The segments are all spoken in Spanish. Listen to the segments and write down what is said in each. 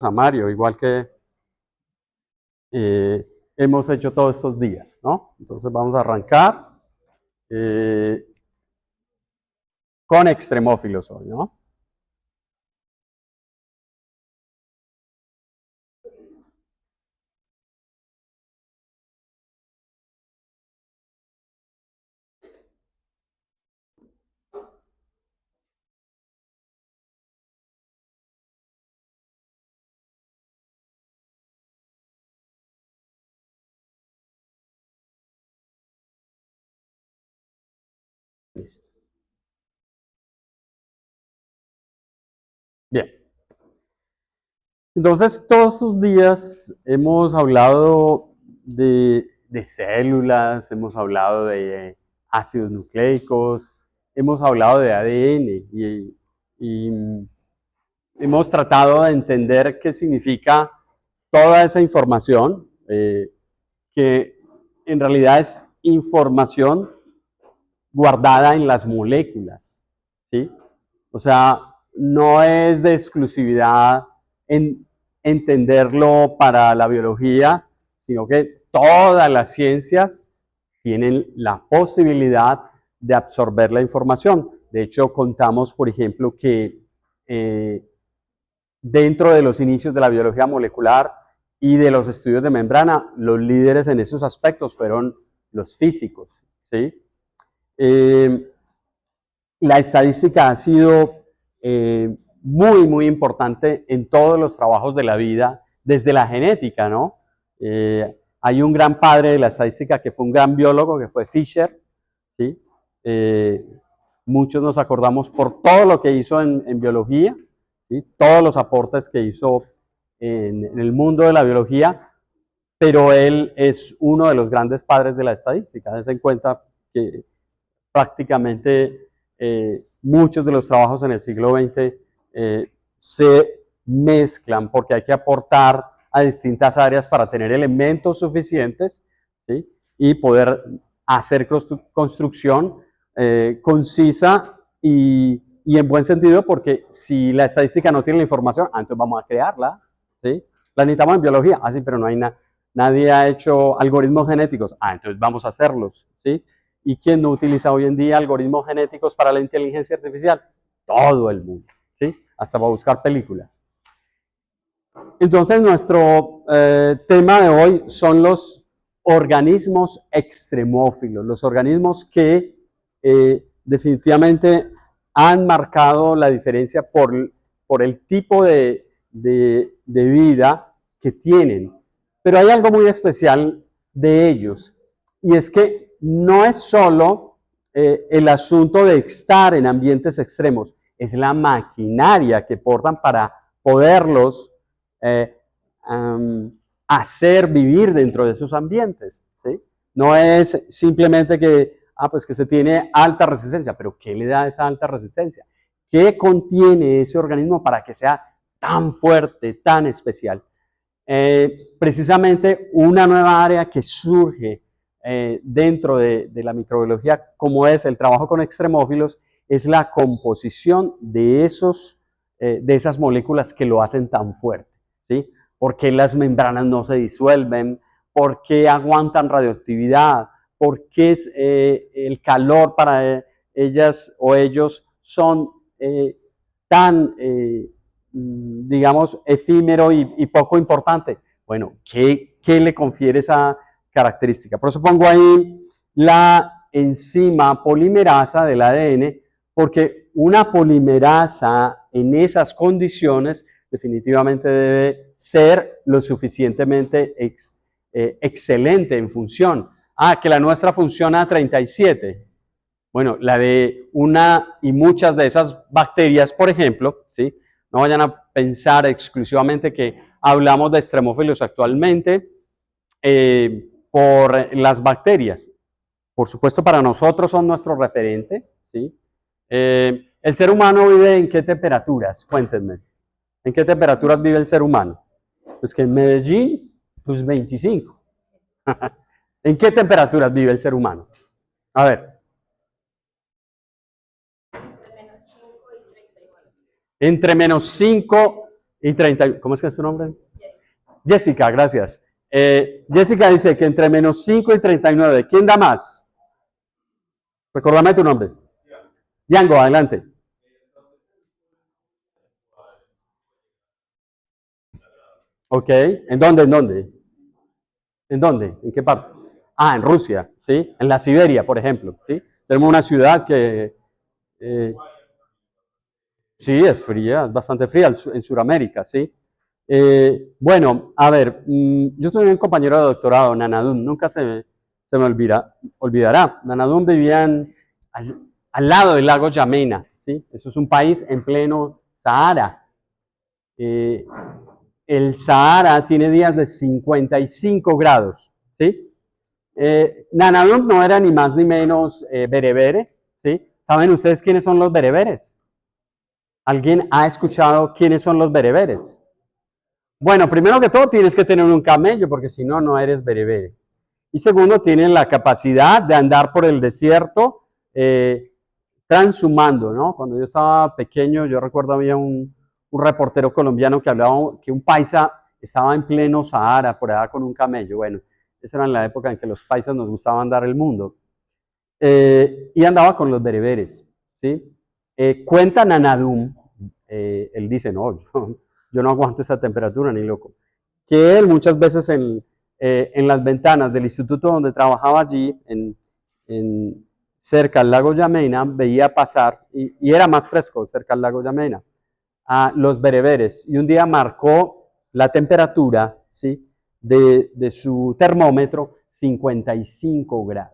a Mario, igual que hemos hecho todos estos días, ¿no? Entonces vamos a arrancar con extremófilos hoy, ¿no? Listo. Bien. Entonces, todos estos días hemos hablado de células, hemos hablado de ácidos nucleicos, hemos hablado de ADN y hemos tratado de entender qué significa toda esa información, que en realidad es información guardada en las moléculas, ¿sí? O sea, no es de exclusividad en entenderlo para la biología, sino que todas las ciencias tienen la posibilidad de absorber la información. De hecho, contamos, por ejemplo, que dentro de los inicios de la biología molecular y de los estudios de membrana, los líderes en esos aspectos fueron los físicos, ¿sí? La estadística ha sido muy importante en todos los trabajos de la vida, desde la genética, ¿no? Hay un gran padre de la estadística que fue un gran biólogo, que fue Fisher, ¿sí? Muchos nos acordamos por todo lo que hizo en biología, ¿sí? Todos los aportes que hizo en el mundo de la biología, pero él es uno de los grandes padres de la estadística. Dense en cuenta que prácticamente muchos de los trabajos en el siglo XX se mezclan porque hay que aportar a distintas áreas para tener elementos suficientes, ¿sí? Y poder hacer construcción concisa y en buen sentido, porque si la estadística no tiene la información, entonces vamos a crearla, ¿sí? La necesitamos en biología, sí, pero no hay nadie ha hecho algoritmos genéticos, entonces vamos a hacerlos, ¿sí? ¿Y quién no utiliza hoy en día algoritmos genéticos para la inteligencia artificial? Todo el mundo, ¿sí? Hasta para buscar películas. Entonces, nuestro tema de hoy son los organismos extremófilos, los organismos que definitivamente han marcado la diferencia por el tipo de vida que tienen. Pero hay algo muy especial de ellos, y es que no es solo el asunto de estar en ambientes extremos, es la maquinaria que portan para poderlos hacer vivir dentro de esos ambientes, ¿sí? No es simplemente que, pues que se tiene alta resistencia, pero ¿qué le da esa alta resistencia? ¿Qué contiene ese organismo para que sea tan fuerte, tan especial? Precisamente una nueva área que surge dentro de la microbiología, como es el trabajo con extremófilos, es la composición de esas moléculas que lo hacen tan fuerte, ¿sí? ¿Por qué las membranas no se disuelven? ¿Por qué aguantan radioactividad? ¿Por qué el calor para ellas o ellos son tan, digamos, efímero y poco importante? Bueno, ¿qué le confiere esa característica? Por eso pongo ahí la enzima polimerasa del ADN, porque una polimerasa en esas condiciones definitivamente debe ser lo suficientemente excelente en función. Que la nuestra funciona a 37. Bueno, la de una y muchas de esas bacterias, por ejemplo, ¿sí? No vayan a pensar exclusivamente que hablamos de extremófilos actualmente por las bacterias. Por supuesto, para nosotros son nuestro referente, ¿sí? ¿El ser humano vive en qué temperaturas? Cuéntenme. ¿En qué temperaturas vive el ser humano? Pues que en Medellín, pues 25. ¿En qué temperaturas vive el ser humano? A ver. Entre menos 5 y 30. ¿Cómo es que es su nombre? Jessica, gracias. Jessica dice que entre menos 5 y 39. ¿Quién da más? Recordame tu nombre. Django, adelante. Ok, ¿en dónde? ¿En dónde? ¿En dónde? ¿En qué parte? Ah, en Rusia, ¿sí? En la Siberia, por ejemplo, ¿sí? Tenemos una ciudad que eh, sí, es fría, es bastante fría en Sudamérica, ¿sí? Bueno, a ver, yo tuve un compañero de doctorado, Nanadum, nunca se me olvidará. Nanadum vivía al lado del lago Yamena, ¿sí? Eso es un país en pleno Sahara. Eh, el Sahara tiene días de 55 grados, ¿sí? Nanadum no era ni más ni menos berebere, ¿sí? ¿Saben ustedes quiénes son los bereberes? ¿Alguien ha escuchado quiénes son los bereberes? Bueno, primero que todo tienes que tener un camello, porque si no, no eres berebere. Y segundo, tienen la capacidad de andar por el desierto transhumando, ¿no? Cuando yo estaba pequeño, yo recuerdo había un reportero colombiano que hablaba que un paisa estaba en pleno Sahara, por allá con un camello. Bueno, esa era en la época en que los paisas nos gustaba andar el mundo. Y andaba con los bereberes, ¿sí? Cuenta Nanadum, él dice, no, yo no aguanto esa temperatura ni loco, que él muchas veces en las ventanas del instituto donde trabajaba allí, cerca al lago Yamena, veía pasar, y era más fresco cerca al lago Yamena, a los bereberes, y un día marcó la temperatura, ¿sí? de su termómetro 55 grados.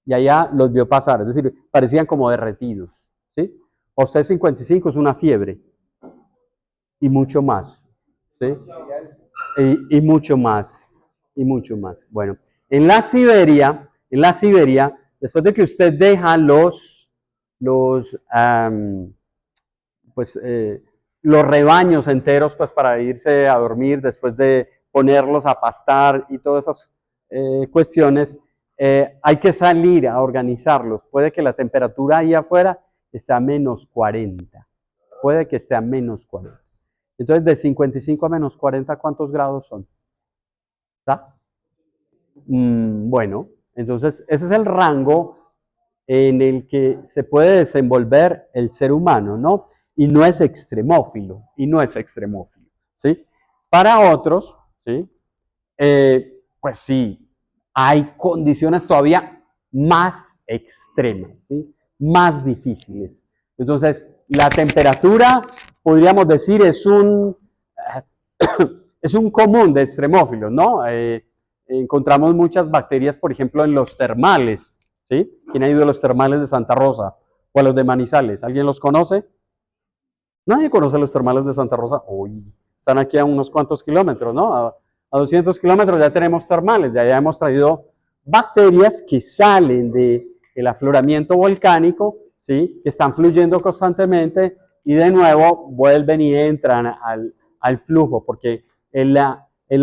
Y allá los vio pasar, es decir, parecían como derretidos, ¿sí? O sea, 55 es una fiebre y mucho más, ¿sí? Y mucho más, y mucho más. Bueno, en la Siberia, después de que usted deja los, pues, los rebaños enteros, pues, para irse a dormir, después de ponerlos a pastar y todas esas cuestiones, hay que salir a organizarlos. Puede que la temperatura ahí afuera esté a menos 40. Puede que esté a menos 40. Entonces, de 55 a menos 40, ¿cuántos grados son? ¿Está? Bueno, entonces ese es el rango en el que se puede desenvolver el ser humano, ¿no? Y no es extremófilo, ¿sí? Para otros, ¿sí? Pues sí, hay condiciones todavía más extremas, ¿sí? Más difíciles. Entonces, la temperatura, podríamos decir, es un común de extremófilos, ¿no? Encontramos muchas bacterias, por ejemplo, en los termales, ¿sí? ¿Quién ha ido a los termales de Santa Rosa o a los de Manizales? ¿Alguien los conoce? Nadie conoce los termales de Santa Rosa. Uy, están aquí a unos cuantos kilómetros, ¿no? A 200 kilómetros ya tenemos termales, ya hemos traído bacterias que salen del afloramiento volcánico, ¿sí? Que están fluyendo constantemente y de nuevo vuelven y entran al flujo, porque el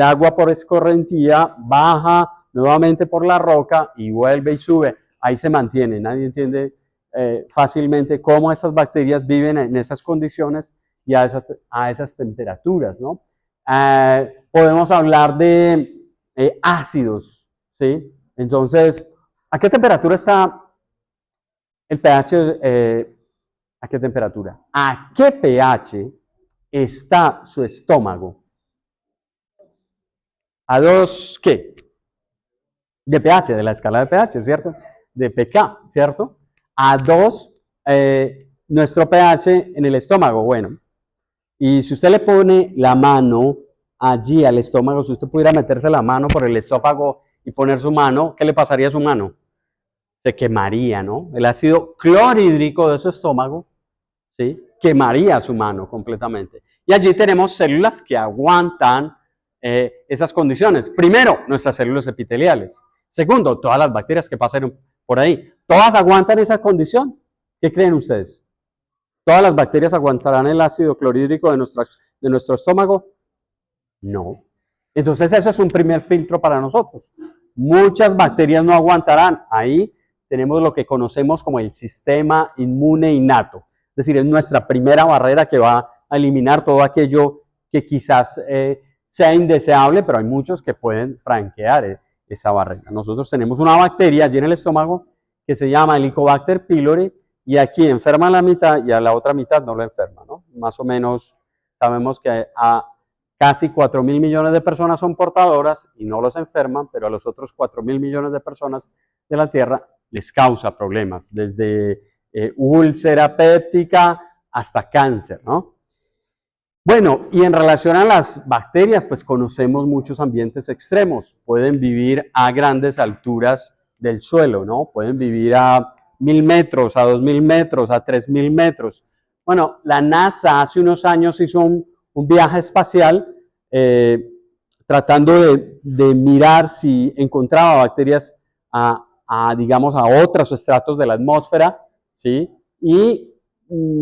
agua por escorrentía baja nuevamente por la roca y vuelve y sube. Ahí se mantiene, nadie entiende fácilmente cómo esas bacterias viven en esas condiciones y a esas temperaturas, ¿no? Podemos hablar de ácidos, ¿sí? Entonces, ¿a qué temperatura está el pH? ¿A qué temperatura? ¿A qué pH está su estómago? ¿A dos qué? De pH, de la escala de pH, ¿cierto? De pK, ¿cierto? A 2, nuestro pH en el estómago. Bueno, y si usted le pone la mano allí al estómago, si usted pudiera meterse la mano por el esófago y poner su mano, ¿qué le pasaría a su mano? Se quemaría, ¿no? El ácido clorhídrico de su estómago, ¿sí? Quemaría su mano completamente. Y allí tenemos células que aguantan esas condiciones. Primero, nuestras células epiteliales. Segundo, todas las bacterias que pasan por ahí. ¿Todas aguantan esa condición? ¿Qué creen ustedes? ¿Todas las bacterias aguantarán el ácido clorhídrico de nuestro estómago? No. Entonces eso es un primer filtro para nosotros. Muchas bacterias no aguantarán. Ahí tenemos lo que conocemos como el sistema inmune innato. Es decir, es nuestra primera barrera que va a eliminar todo aquello que quizás sea indeseable, pero hay muchos que pueden franquear esa barrera. Nosotros tenemos una bacteria allí en el estómago que se llama Helicobacter pylori, y aquí enferma a la mitad y a la otra mitad no lo enferma, ¿no? Más o menos sabemos que a casi 4.000 millones de personas son portadoras y no los enferman, pero a los otros 4.000 millones de personas de la Tierra les causa problemas, desde úlcera péptica hasta cáncer, ¿no? Bueno, y en relación a las bacterias, pues conocemos muchos ambientes extremos. Pueden vivir a grandes alturas del suelo, ¿no? Pueden vivir a 1.000 metros, a 2.000 metros, a 3.000 metros. Bueno, la NASA hace unos años hizo un viaje espacial tratando de mirar si encontraba bacterias digamos, a otros estratos de la atmósfera, ¿sí? Y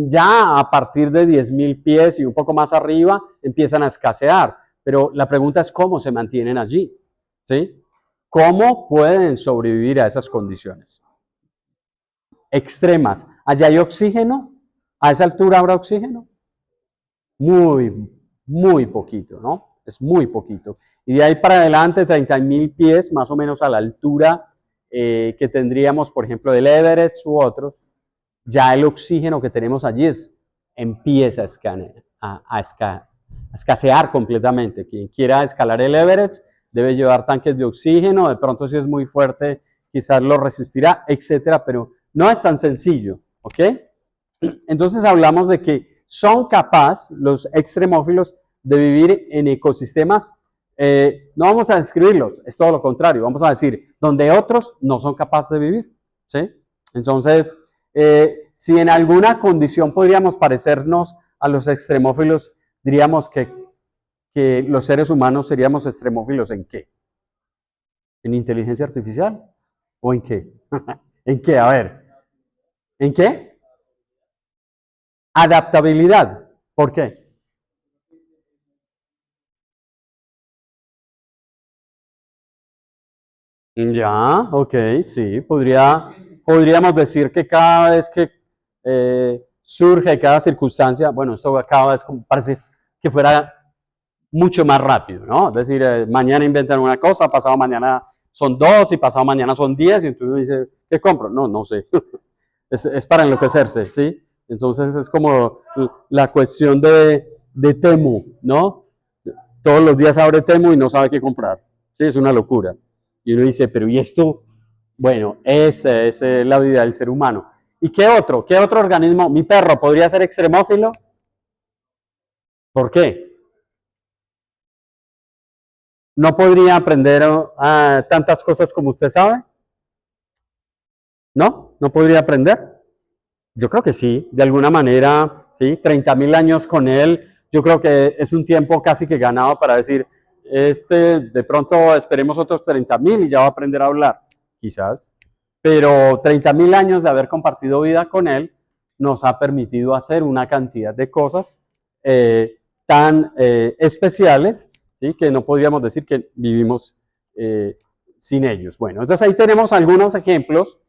ya a partir de 10.000 pies y un poco más arriba empiezan a escasear. Pero la pregunta es cómo se mantienen allí, ¿sí? ¿Cómo pueden sobrevivir a esas condiciones extremas? ¿Allá hay oxígeno? ¿A esa altura habrá oxígeno? Muy, muy poquito, ¿no? Es muy poquito. Y de ahí para adelante, 30.000 pies, más o menos a la altura que tendríamos, por ejemplo, del Everest u otros, ya el oxígeno que tenemos allí empieza a escasear completamente. Quien quiera escalar el Everest debe llevar tanques de oxígeno, de pronto si es muy fuerte quizás lo resistirá, etcétera, pero no es tan sencillo, ¿ok? Entonces hablamos de que son capaces los extremófilos de vivir en ecosistemas, no vamos a describirlos, es todo lo contrario, vamos a decir, donde otros no son capaces de vivir, ¿sí? Entonces, si en alguna condición podríamos parecernos a los extremófilos, diríamos que los seres humanos seríamos extremófilos ¿en qué? ¿En inteligencia artificial? ¿O en qué? ¿En qué? A ver, ¿en qué? Adaptabilidad. ¿Por qué? Ya, ok, sí, podríamos decir que cada vez que surge cada circunstancia, bueno, esto cada vez parece que fuera mucho más rápido, ¿no? Es decir, mañana inventan una cosa, pasado mañana son dos y pasado mañana son 10 y entonces dice, ¿qué compro? No, no sé. Es para enloquecerse, ¿sí? Entonces es como la cuestión de Temu, ¿no? Todos los días abre Temu y no sabe qué comprar. Sí, es una locura. Y uno dice, pero ¿y esto? Bueno, esa es la vida del ser humano. ¿Y qué otro? ¿Qué otro organismo? ¿Mi perro podría ser extremófilo? ¿Por qué? ¿No podría aprender tantas cosas como usted sabe? ¿No? ¿No podría aprender? Yo creo que sí, de alguna manera, sí, 30.000 años con él, yo creo que es un tiempo casi que ganado para decir, de pronto esperemos otros 30.000 y ya va a aprender a hablar, quizás, pero 30.000 años de haber compartido vida con él nos ha permitido hacer una cantidad de cosas tan especiales, ¿sí? Que no podríamos decir que vivimos sin ellos. Bueno, entonces ahí tenemos algunos ejemplos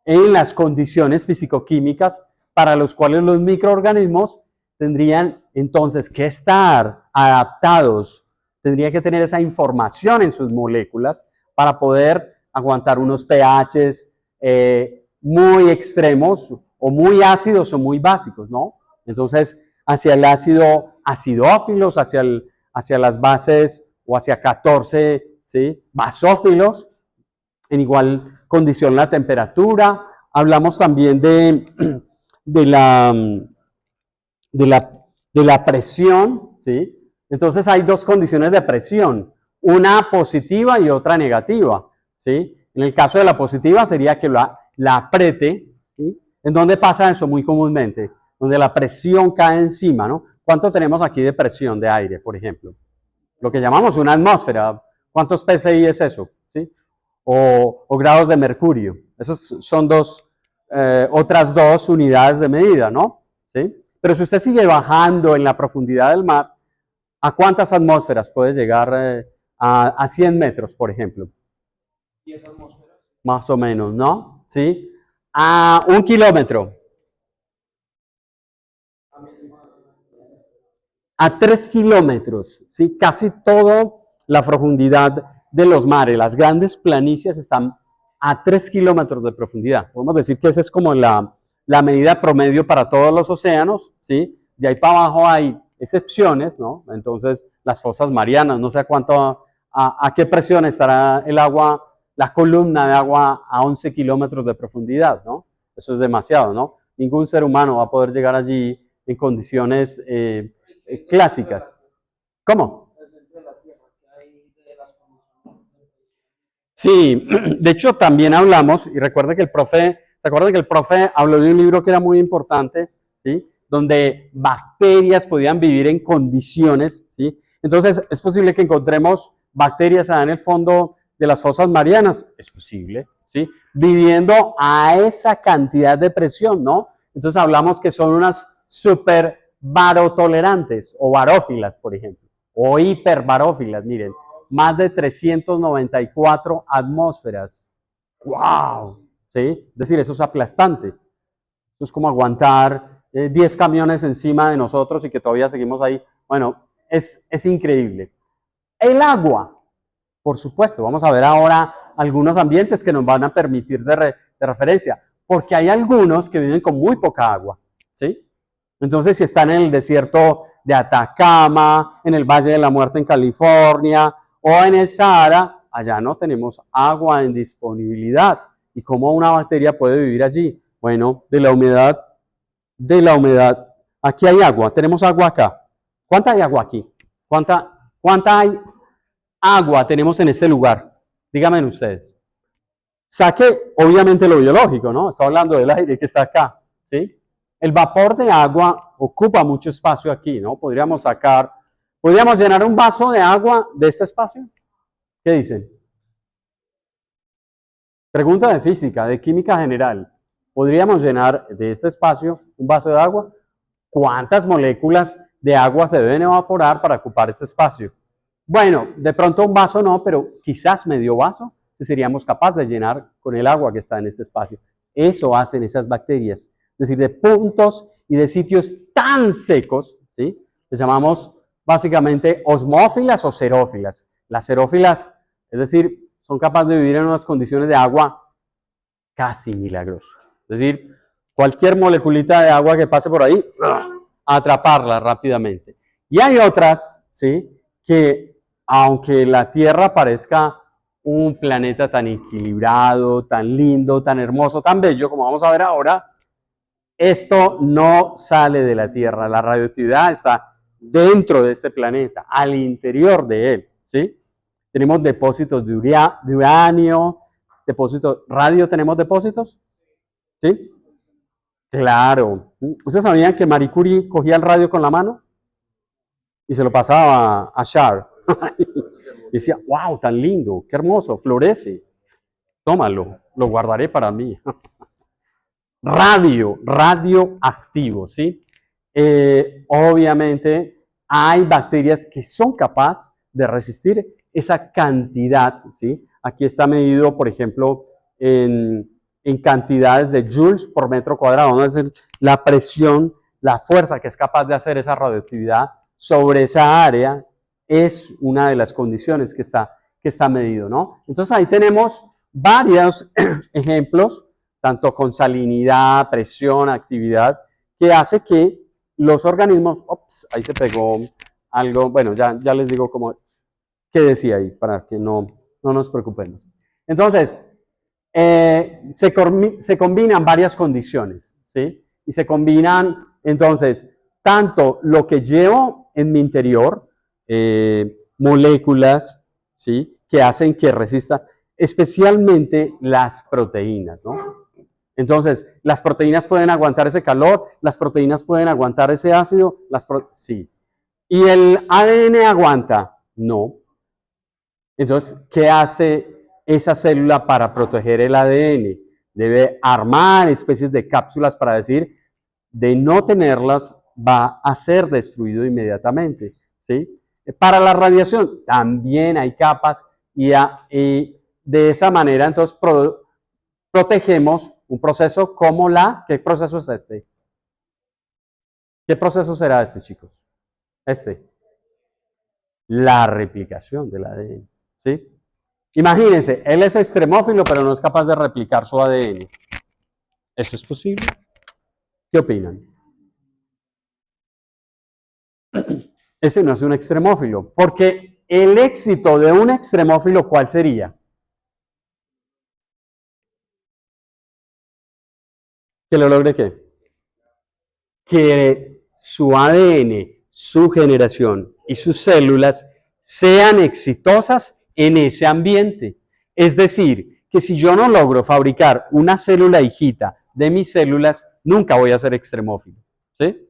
en las condiciones físico-químicas para los cuales los microorganismos tendrían entonces que estar adaptados, tendrían que tener esa información en sus moléculas para poder aguantar unos pHs muy extremos o muy ácidos o muy básicos, ¿no? Entonces, hacia el ácido acidófilos, hacia las bases o hacia 14, ¿sí? Basófilos, en igual condición la temperatura. Hablamos también de la, de la, de la presión, ¿sí? Entonces hay dos condiciones de presión, una positiva y otra negativa, ¿sí? En el caso de la positiva sería que la apriete, ¿sí? ¿En dónde pasa eso muy comúnmente? Donde la presión cae encima, ¿no? ¿Cuánto tenemos aquí de presión de aire, por ejemplo? Lo que llamamos una atmósfera. ¿Cuántos PSI es eso? ¿Sí? O grados de mercurio. Esos son otras dos unidades de medida, ¿no? ¿Sí? Pero si usted sigue bajando en la profundidad del mar, ¿a cuántas atmósferas puede llegar a 100 metros, por ejemplo? 10 atmósferas. Más o menos, ¿no? ¿Sí? A 1 kilómetro. a 3 kilómetros, ¿sí? Casi toda la profundidad de los mares, las grandes planicies están a 3 kilómetros de profundidad. Podemos decir que esa es como la medida promedio para todos los océanos, ¿sí? De ahí para abajo hay excepciones, ¿no? Entonces, las fosas marianas, no sé a cuánto, a qué presión estará el agua, la columna de agua a 11 kilómetros de profundidad, ¿no? Eso es demasiado, ¿no? Ningún ser humano va a poder llegar allí en condiciones clásicas. ¿Cómo? Sí, de hecho también hablamos, y recuerda que el profe, ¿se acuerdan que el profe habló de un libro que era muy importante, ¿sí? Donde bacterias podían vivir en condiciones, ¿sí? Entonces, ¿es posible que encontremos bacterias en el fondo de las fosas marianas? Es posible, ¿sí? Viviendo a esa cantidad de presión, ¿no? Entonces hablamos que son unas super barotolerantes o barófilas, por ejemplo, o hiperbarófilas, miren, más de 394 atmósferas. ¡Wow! ¿Sí? Es decir, eso es aplastante. Eso es como aguantar 10 camiones encima de nosotros y que todavía seguimos ahí. Bueno, es increíble. El agua, por supuesto, vamos a ver ahora algunos ambientes que nos van a permitir de referencia, porque hay algunos que viven con muy poca agua, ¿sí? Entonces, si están en el desierto de Atacama, en el Valle de la Muerte en California o en el Sahara, allá no tenemos agua en disponibilidad. ¿Y cómo una bacteria puede vivir allí? Bueno, de la humedad. Aquí hay agua, tenemos agua acá. ¿Cuánta hay agua aquí? ¿Cuánta hay agua tenemos en este lugar? Díganme ustedes. Saque, obviamente, lo biológico, ¿no? Está hablando del aire que está acá, ¿sí? El vapor de agua ocupa mucho espacio aquí, ¿no? Podríamos llenar un vaso de agua de este espacio. ¿Qué dicen? Pregunta de física, de química general. ¿Podríamos llenar de este espacio un vaso de agua? ¿Cuántas moléculas de agua se deben evaporar para ocupar este espacio? Bueno, de pronto un vaso no, pero quizás medio vaso, si seríamos capaces de llenar con el agua que está en este espacio. Eso hacen esas bacterias. Es decir, de puntos y de sitios tan secos, ¿sí? Les llamamos básicamente osmófilas o xerófilas. Las xerófilas, es decir, son capaces de vivir en unas condiciones de agua casi milagrosas. Es decir, cualquier moleculita de agua que pase por ahí, atraparla rápidamente. Y hay otras, ¿sí? Que aunque la Tierra parezca un planeta tan equilibrado, tan lindo, tan hermoso, tan bello, como vamos a ver ahora, esto no sale de la Tierra. La radioactividad está dentro de este planeta, al interior de él, ¿sí? Tenemos depósitos de uranio, depósitos, radio, ¿tenemos depósitos? ¿Sí? Claro. ¿Ustedes sabían que Marie Curie cogía el radio con la mano y se lo pasaba a Char? Y decía, wow, tan lindo, qué hermoso, florece. Tómalo, lo guardaré para mí. Radioactivo, ¿sí? Obviamente hay bacterias que son capaces de resistir esa cantidad, ¿sí? Aquí está medido, por ejemplo, en cantidades de joules por metro cuadrado, ¿no? Es decir, la presión, la fuerza que es capaz de hacer esa radioactividad sobre esa área es una de las condiciones que está medido, ¿no? Entonces ahí tenemos varios ejemplos, tanto con salinidad, presión, actividad, que hace que los organismos, ops, ahí se pegó algo, bueno, ya les digo cómo, qué decía ahí, para que no nos preocupemos. Entonces, se combinan varias condiciones, ¿sí? Y se combinan, entonces, tanto lo que llevo en mi interior, moléculas, ¿sí? Que hacen que resista, especialmente las proteínas, ¿no? Entonces, las proteínas pueden aguantar ese calor, las proteínas pueden aguantar ese ácido, sí. ¿Y el ADN aguanta? No. Entonces, ¿qué hace esa célula para proteger el ADN? Debe armar especies de cápsulas para decir, de no tenerlas, va a ser destruido inmediatamente, ¿sí? Para la radiación también hay capas y de esa manera entonces protegemos un proceso como ¿qué proceso es este? ¿Qué proceso será este, chicos? La replicación del ADN, ¿sí? Imagínense, él es extremófilo, pero no es capaz de replicar su ADN. ¿Eso es posible? ¿Qué opinan? Ese no es un extremófilo, porque el éxito de un extremófilo, ¿cuál sería? ¿Que lo logre qué? Que su ADN, su generación y sus células sean exitosas en ese ambiente. Es decir, que si yo no logro fabricar una célula hijita de mis células, nunca voy a ser extremófilo. ¿Sí?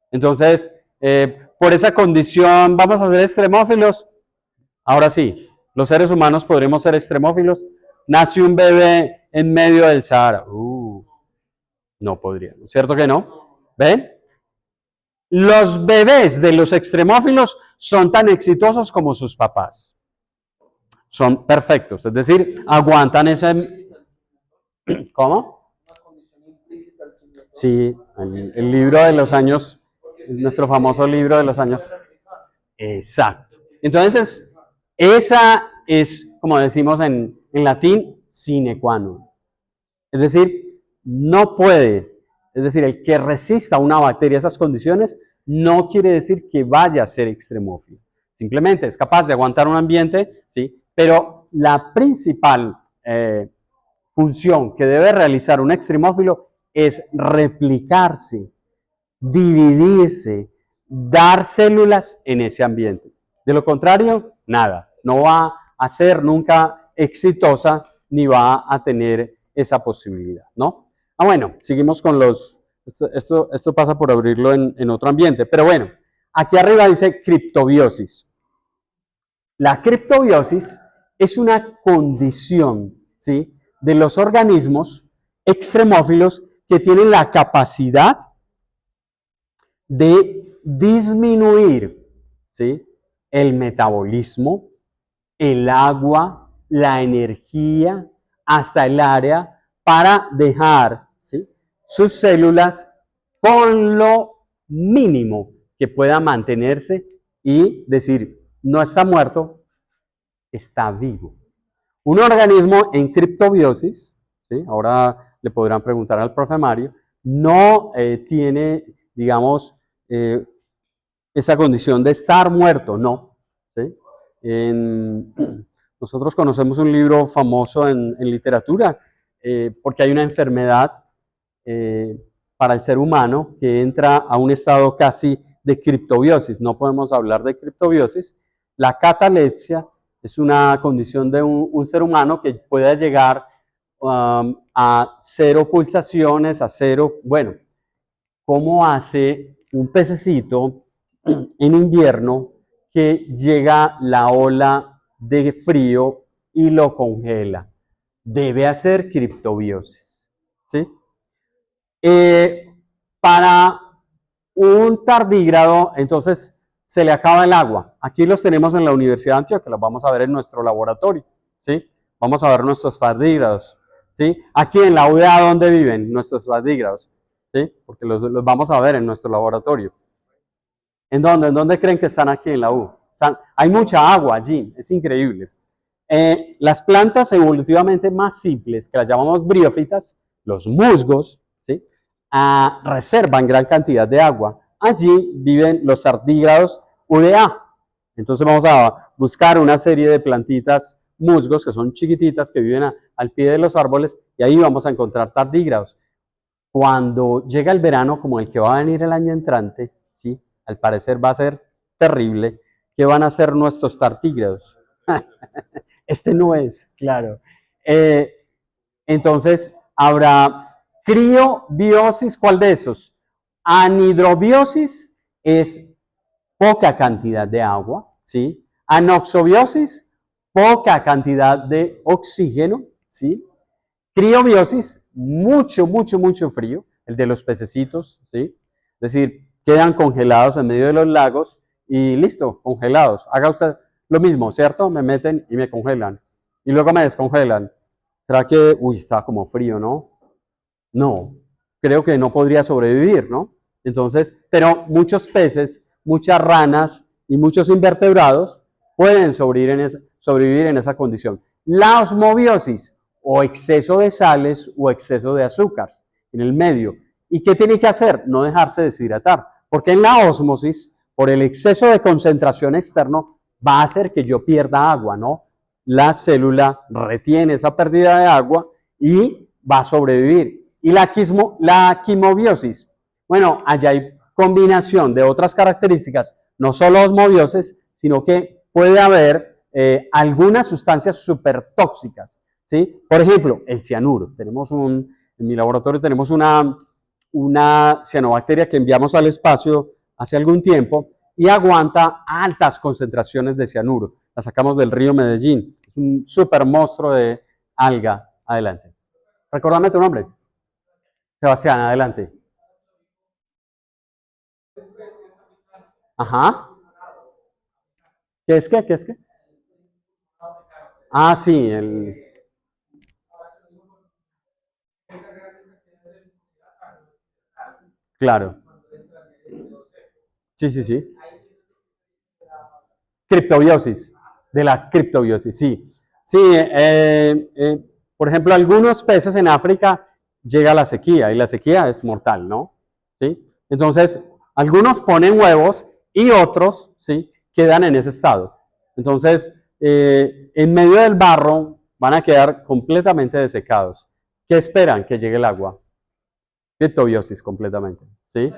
Entonces, por esa condición, ¿vamos a ser extremófilos? Ahora sí, los seres humanos podremos ser extremófilos. Nace un bebé en medio del Sahara. No podríamos, ¿cierto que no? ¿Ven? Los bebés de los extremófilos son tan exitosos como sus papás. Son perfectos, es decir, aguantan ese... ¿Cómo? Sí, el libro de los años, nuestro famoso libro de los años. Exacto. Entonces, esa es, como decimos en latín, sine qua non. Es decir, no puede, es decir, el que resista a una bacteria esas condiciones no quiere decir que vaya a ser extremófilo. Simplemente es capaz de aguantar un ambiente, ¿sí? Pero la principal función que debe realizar un extremófilo es replicarse, dividirse, dar células en ese ambiente. De lo contrario, nada. No va a ser nunca exitosa ni va a tener esa posibilidad, ¿no? Bueno, seguimos con los... Esto pasa por abrirlo en otro ambiente. Pero bueno, aquí arriba dice criptobiosis. La criptobiosis es una condición, ¿sí?, de los organismos extremófilos que tienen la capacidad de disminuir, ¿sí?, el metabolismo, el agua, la energía, hasta el área, para dejar, ¿sí?, sus células con lo mínimo que pueda mantenerse y decir, no está muerto, está vivo. Un organismo en criptobiosis, ¿sí?, ahora le podrán preguntar al profe Mario, no tiene, digamos, esa condición de estar muerto, no. ¿Sí? Nosotros conocemos un libro famoso en literatura, porque hay una enfermedad para el ser humano que entra a un estado casi de criptobiosis. No podemos hablar de criptobiosis. La catalepsia es una condición de un ser humano que puede llegar a 0 pulsaciones, a 0, bueno, ¿cómo hace un pececito en invierno que llega la ola de frío y lo congela? Debe hacer criptobiosis, ¿sí? Para un tardígrado, entonces, se le acaba el agua. Aquí los tenemos en la Universidad de Antioquia, los vamos a ver en nuestro laboratorio, ¿sí? Vamos a ver nuestros tardígrados, ¿sí? Aquí en la UDA, ¿dónde viven nuestros tardígrados? ¿Sí? Porque los vamos a ver en nuestro laboratorio. ¿En dónde? ¿En dónde creen que están aquí en la U? Hay mucha agua allí, es increíble. Las plantas evolutivamente más simples, que las llamamos briófitas, los musgos, ¿sí?, reservan gran cantidad de agua. Allí viven los tardígrados UDA. Entonces vamos a buscar una serie de plantitas musgos que son chiquititas, que viven al pie de los árboles, y ahí vamos a encontrar tardígrados. Cuando llega el verano, como el que va a venir el año entrante, ¿sí?, al parecer va a ser terrible, ¿qué van a hacer nuestros tardígrados? Este no es, claro. Entonces, habrá criobiosis, ¿cuál de esos? Anhidrobiosis es poca cantidad de agua, ¿sí? Anoxobiosis, poca cantidad de oxígeno, ¿sí? Criobiosis, mucho frío, el de los pececitos, ¿sí? Es decir, quedan congelados en medio de los lagos y listo, congelados. Haga usted lo mismo, ¿cierto? Me meten y me congelan. Y luego me descongelan. ¿Será que, está como frío, ¿no? No, creo que no podría sobrevivir, ¿no? Entonces, pero muchos peces muchas ranas y muchos invertebrados pueden sobrevivir en esa condición. La osmobiosis, o exceso de sales o exceso de azúcares en el medio. ¿Y qué tiene que hacer? No dejarse deshidratar, porque en la ósmosis, por el exceso de concentración externo, va a hacer que yo pierda agua, ¿no? La célula retiene esa pérdida de agua y va a sobrevivir. Y la quimobiosis, bueno, allá hay combinación de otras características, no solo osmobiosis, sino que puede haber algunas sustancias súper tóxicas, ¿sí? Por ejemplo, el cianuro. En mi laboratorio tenemos una cianobacteria que enviamos al espacio hace algún tiempo y aguanta altas concentraciones de cianuro. La sacamos del río Medellín. Es un súper monstruo de alga. Adelante. Recordame tu nombre. Sebastián, adelante. Ajá. ¿Qué es qué? ¿Qué es qué? Ah, sí, claro. Sí, sí, sí. Criptobiosis, de la criptobiosis, sí. Sí, por ejemplo, algunos peces en África llega la sequía y la sequía es mortal, ¿no? ¿Sí? Entonces, algunos ponen huevos y otros, ¿sí? Quedan en ese estado. Entonces, en medio del barro van a quedar completamente desecados. ¿Qué esperan? Que llegue el agua. Criptobiosis completamente, ¿sí?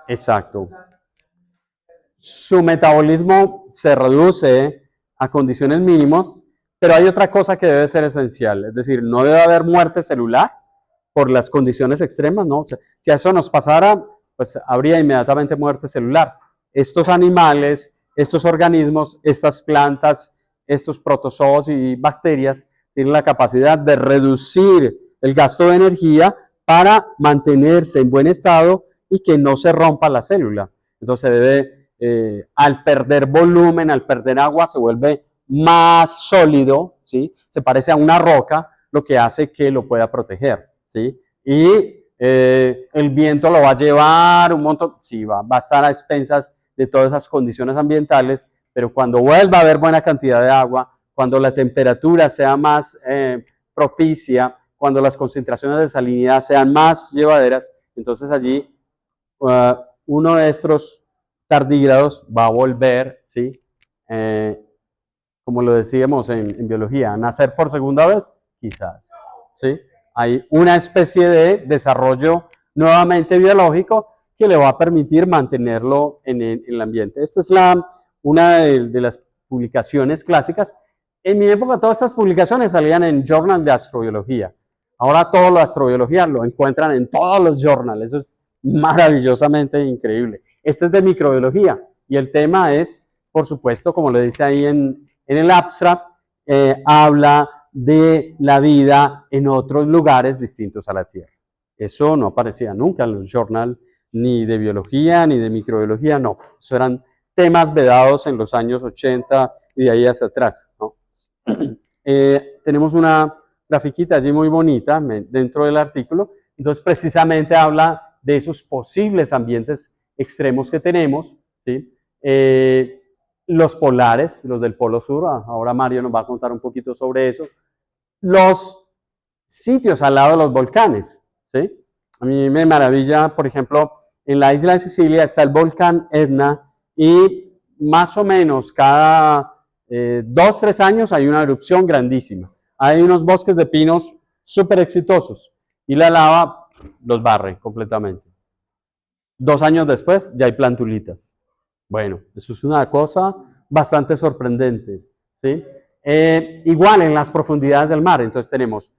Exacto. Su metabolismo se reduce a condiciones mínimas, pero hay otra cosa que debe ser esencial, es decir, no debe haber muerte celular por las condiciones extremas, ¿no? O sea, si a eso nos pasara, pues habría inmediatamente muerte celular. Estos animales, estos organismos, estas plantas, estos protozoos y bacterias tienen la capacidad de reducir el gasto de energía para mantenerse en buen estado y que no se rompa la célula. Entonces debe al perder volumen, al perder agua, se vuelve más sólido, ¿sí? Se parece a una roca, lo que hace que lo pueda proteger, ¿sí? Y el viento lo va a llevar un montón, sí, va a estar a expensas de todas esas condiciones ambientales, pero cuando vuelva a haber buena cantidad de agua, cuando la temperatura sea más propicia, cuando las concentraciones de salinidad sean más llevaderas, entonces allí uno de estos tardígrados va a volver, ¿sí? Como lo decíamos en biología, nacer por segunda vez, quizás, ¿sí? Hay una especie de desarrollo nuevamente biológico que le va a permitir mantenerlo en el ambiente. Esta es una de las publicaciones clásicas. En mi época todas estas publicaciones salían en journal de astrobiología. Ahora todo lo de astrobiología lo encuentran en todos los journals. Eso es maravillosamente increíble. Este es de microbiología y el tema es, por supuesto, como le dice ahí en el abstract, habla de la vida en otros lugares distintos a la Tierra. Eso no aparecía nunca en los journals ni de biología ni de microbiología, no. Eso eran temas vedados en los años 80 y de ahí hacia atrás, ¿no? Tenemos una grafiquita allí muy bonita dentro del artículo. Entonces, precisamente habla de esos posibles ambientes extremos que tenemos, ¿sí? Los polares, los del Polo Sur, ahora Mario nos va a contar un poquito sobre eso. Los sitios al lado de los volcanes, ¿sí? A mí me maravilla, por ejemplo, en la isla de Sicilia está el volcán Etna y más o menos cada 2-3 años hay una erupción grandísima. Hay unos bosques de pinos súper exitosos y la lava los barre completamente. 2 años después ya hay plantulitas. Bueno, eso es una cosa bastante sorprendente, ¿sí? Igual en las profundidades del mar, entonces tenemos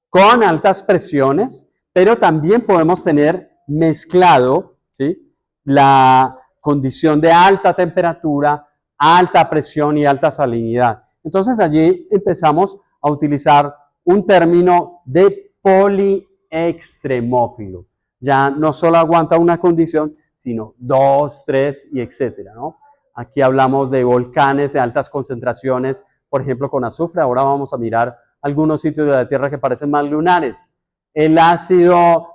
con altas presiones, pero también podemos tener mezclado, ¿sí? La condición de alta temperatura, alta presión y alta salinidad. Entonces allí empezamos a utilizar un término de poliextremófilo. Ya no solo aguanta una condición, sino 2, 3 y etcétera, ¿no? Aquí hablamos de volcanes de altas concentraciones, por ejemplo con azufre. Ahora vamos a mirar algunos sitios de la Tierra que parecen más lunares. El ácido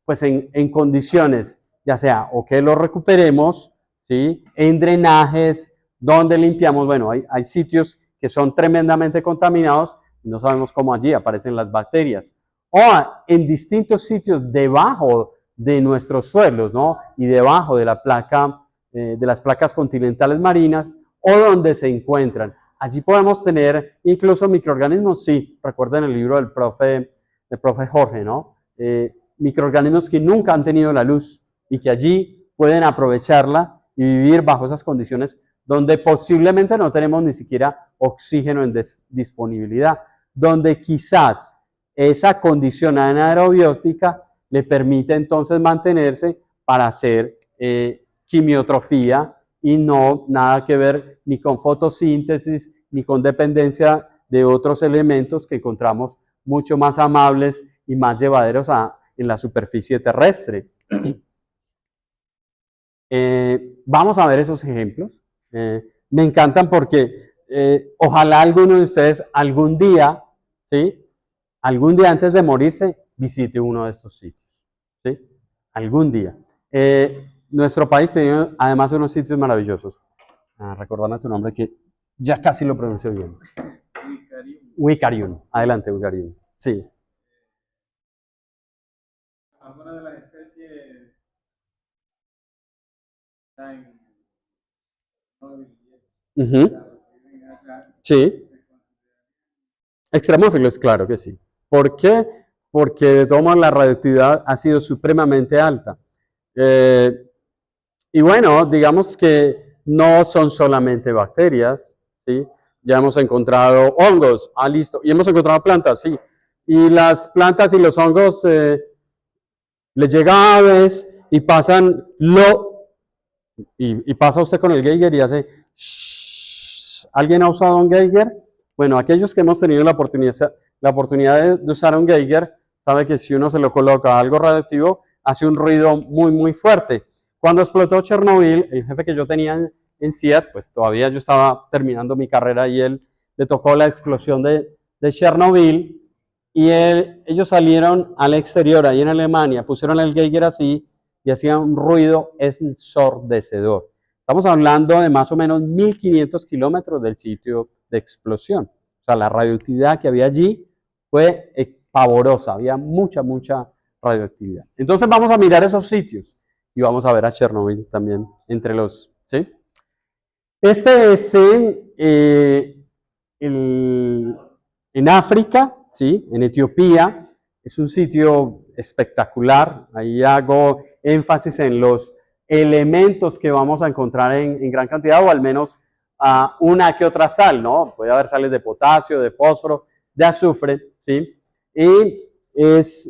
pues en condiciones, ya sea o que lo recuperemos, ¿sí? En drenajes, donde limpiamos, bueno, hay sitios que son tremendamente contaminados, no sabemos cómo allí aparecen las bacterias, o en distintos sitios debajo de nuestros suelos, ¿no? Y debajo de la placa, de las placas continentales marinas, o donde se encuentran. Allí podemos tener incluso microorganismos, sí, recuerden el libro del profe Jorge, ¿no? Microorganismos que nunca han tenido la luz y que allí pueden aprovecharla y vivir bajo esas condiciones donde posiblemente no tenemos ni siquiera oxígeno en disponibilidad, donde quizás esa condición anaerobiótica le permite entonces mantenerse para hacer quimiotrofía y no nada que ver ni con fotosíntesis ni con dependencia de otros elementos que encontramos mucho más amables y más llevaderos en la superficie terrestre. Vamos a ver esos ejemplos. Me encantan porque ojalá alguno de ustedes algún día, ¿sí? Algún día antes de morirse, visite uno de estos sitios, ¿sí? Algún día. Nuestro país tiene además unos sitios maravillosos. Recordame tu nombre que ya casi lo pronuncio bien. Wicarium. Adelante, Wicarium. Sí. Algunas de las especies están Sí. Extremófilos, claro que sí. ¿Por qué? Porque de todas maneras la radioactividad ha sido supremamente alta. Y bueno, digamos que no son solamente bacterias, ¿sí? Ya hemos encontrado hongos, listo. Y hemos encontrado plantas, sí. Y las plantas y los hongos les llega a aves y pasan y pasa usted con el Geiger y hace shhh. ¿Alguien ha usado un Geiger? Bueno, aquellos que hemos tenido la oportunidad de usar un Geiger, sabe que si uno se lo coloca algo radioactivo, hace un ruido muy, muy fuerte. Cuando explotó Chernobyl, el jefe que yo tenía en CIET, pues todavía yo estaba terminando mi carrera y él le tocó la explosión de Chernobyl y ellos salieron al exterior, ahí en Alemania, pusieron el Geiger así y hacía un ruido ensordecedor. Estamos hablando de más o menos 1500 kilómetros del sitio de explosión. O sea, la radioactividad que había allí fue pavorosa, había mucha, mucha radioactividad. Entonces vamos a mirar esos sitios y vamos a ver a Chernobyl también entre los, ¿sí? Este es en África, ¿sí? En Etiopía. Es un sitio espectacular. Ahí hago énfasis en los elementos que vamos a encontrar en gran cantidad, o al menos una que otra sal, ¿no? Puede haber sales de potasio, de fósforo, de azufre, ¿sí? Y es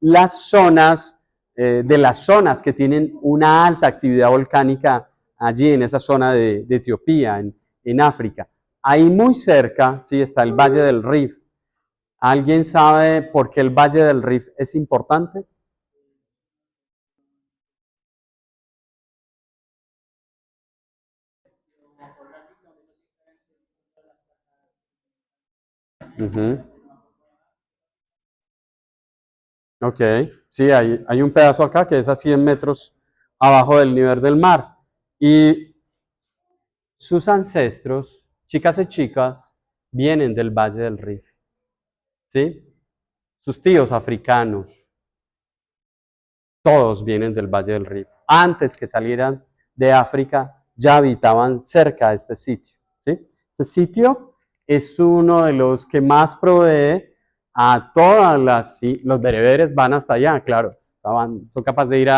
las zonas, de las zonas que tienen una alta actividad volcánica allí en esa zona de Etiopía, en África. Ahí muy cerca, sí, está el Valle del Rif. ¿Alguien sabe por qué el Valle del Rif es importante? Ok, sí, hay un pedazo acá que es a 100 metros abajo del nivel del mar. Y sus ancestros, chicas y chicas, vienen del Valle del Rif. ¿Sí? Sus tíos africanos, todos vienen del Valle del Rif. Antes que salieran de África, ya habitaban cerca de este sitio. ¿Sí? Este sitio es uno de los que más provee a todas las... ¿sí? Los bereberes van hasta allá, claro. Son capaces de ir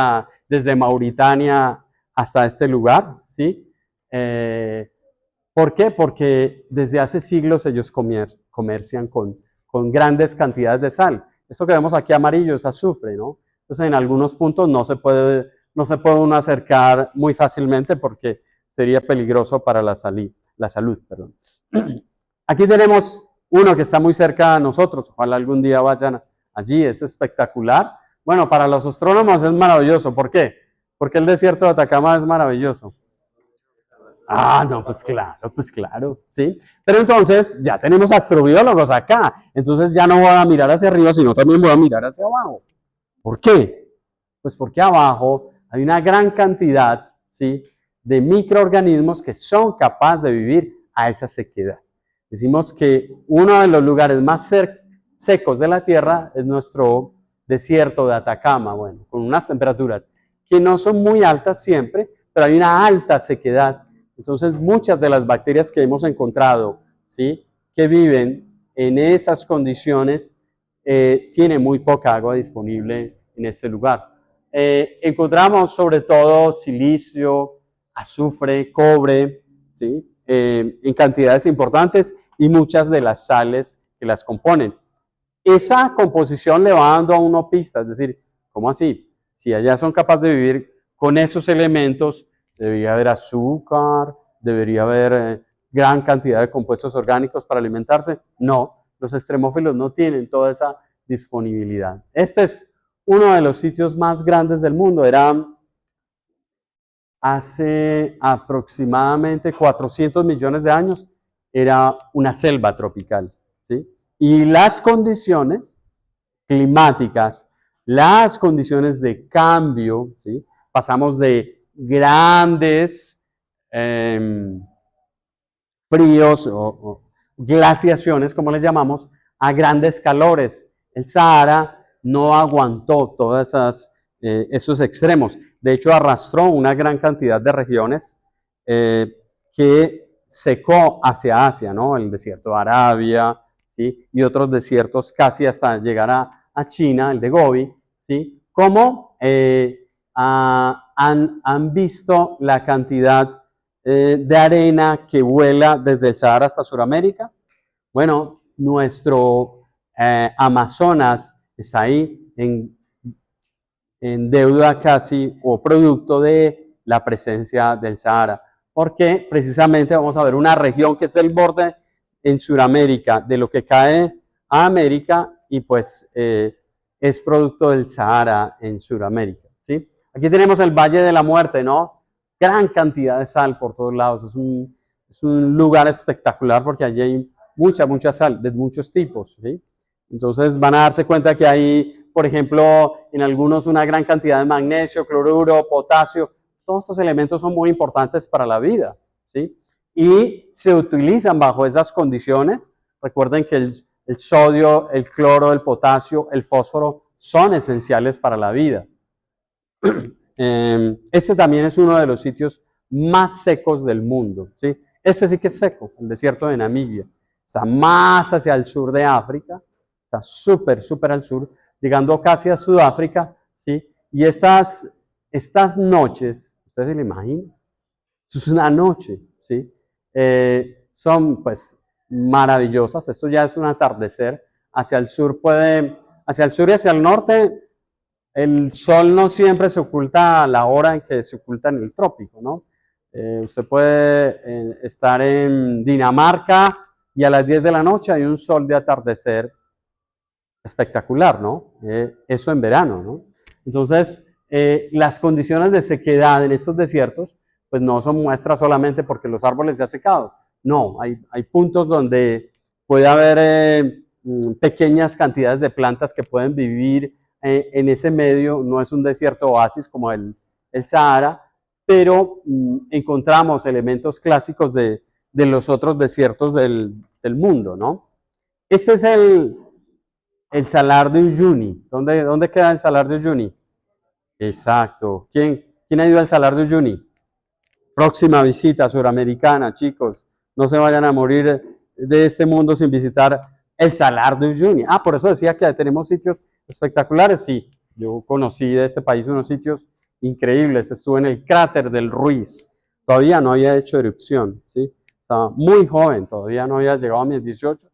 desde Mauritania hasta este lugar. ¿Sí? ¿Por qué? Porque desde hace siglos ellos comercian con grandes cantidades de sal. Esto que vemos aquí amarillo es azufre, ¿no? Entonces, en algunos puntos no se puede uno acercar muy fácilmente porque sería peligroso para la salud. Perdón. Aquí tenemos uno que está muy cerca de nosotros. Ojalá algún día vayan allí. Es espectacular. Bueno, para los astrónomos es maravilloso. ¿Por qué? Porque el desierto de Atacama es maravilloso. No, pues claro, ¿sí? Pero entonces ya tenemos astrobiólogos acá. Entonces ya no voy a mirar hacia arriba, sino también voy a mirar hacia abajo. ¿Por qué? Pues porque abajo hay una gran cantidad, ¿sí?, de microorganismos que son capaces de vivir a esa sequedad. Decimos que uno de los lugares más secos de la Tierra es nuestro desierto de Atacama, bueno, con unas temperaturas que no son muy altas siempre, pero hay una alta sequedad. Entonces, muchas de las bacterias que hemos encontrado, ¿sí?, que viven en esas condiciones, tienen muy poca agua disponible en este lugar. Encontramos sobre todo silicio, azufre, cobre, ¿sí?, en cantidades importantes y muchas de las sales que las componen. Esa composición le va dando a uno pistas, es decir, ¿cómo así? Si allá son capaces de vivir con esos elementos, debería haber azúcar, debería haber gran cantidad de compuestos orgánicos para alimentarse. No, los extremófilos no tienen toda esa disponibilidad. Este es uno de los sitios más grandes del mundo. Era hace aproximadamente 400 millones de años, era una selva tropical, ¿sí? Y las condiciones climáticas, las condiciones de cambio, ¿sí? Pasamos de grandes fríos o glaciaciones, como les llamamos, a grandes calores. El Sahara no aguantó todas esos extremos. De hecho, arrastró una gran cantidad de regiones que secó hacia Asia, ¿no? El desierto de Arabia, ¿sí?, y otros desiertos casi hasta llegar a China, el de Gobi, ¿sí? Como han visto la cantidad de arena que vuela desde el Sahara hasta Sudamérica. Bueno, nuestro Amazonas está ahí en deuda casi o producto de la presencia del Sahara, porque precisamente vamos a ver una región que es el borde en Sudamérica de lo que cae a América y pues es producto del Sahara en Sudamérica, ¿sí? Aquí tenemos el Valle de la Muerte, ¿no? Gran cantidad de sal por todos lados. Es un lugar espectacular porque allí hay mucha sal de muchos tipos, ¿sí? Entonces van a darse cuenta que hay, por ejemplo, en algunos una gran cantidad de magnesio, cloruro, potasio. Todos estos elementos son muy importantes para la vida, ¿sí? Y se utilizan bajo esas condiciones. Recuerden que el sodio, el cloro, el potasio, el fósforo son esenciales para la vida. Este también es uno de los sitios más secos del mundo, ¿sí? Este sí que es seco, el desierto de Namibia. Está más hacia el sur de África, está súper al sur, llegando casi a Sudáfrica, ¿sí? Y estas noches, ¿ustedes se lo imaginan? Eso es una noche, ¿sí? Son pues maravillosas. Esto ya es un atardecer. Hacia el sur hacia el sur y hacia el norte, el sol no siempre se oculta a la hora en que se oculta en el trópico, ¿no? Usted puede estar en Dinamarca y a las 10 de la noche hay un sol de atardecer espectacular, ¿no? Eso en verano, ¿no? Entonces, las condiciones de sequedad en estos desiertos, pues no son muestras solamente porque los árboles se han secado. No, hay puntos donde puede haber pequeñas cantidades de plantas que pueden vivir en ese medio. No es un desierto oasis como el Sahara, pero encontramos elementos clásicos de los otros desiertos del mundo, ¿no? Este es el Salar de Uyuni. ¿Dónde queda el Salar de Uyuni? Exacto. ¿Quién ha ido al Salar de Uyuni? Próxima visita suramericana, chicos. No se vayan a morir de este mundo sin visitar el Salar de Uyuni. Ah, por eso decía que tenemos sitios espectaculares. Sí, yo conocí de este país unos sitios increíbles. Estuve en el cráter del Ruiz. Todavía no había hecho erupción, ¿sí? Estaba muy joven, todavía no había llegado a mis 18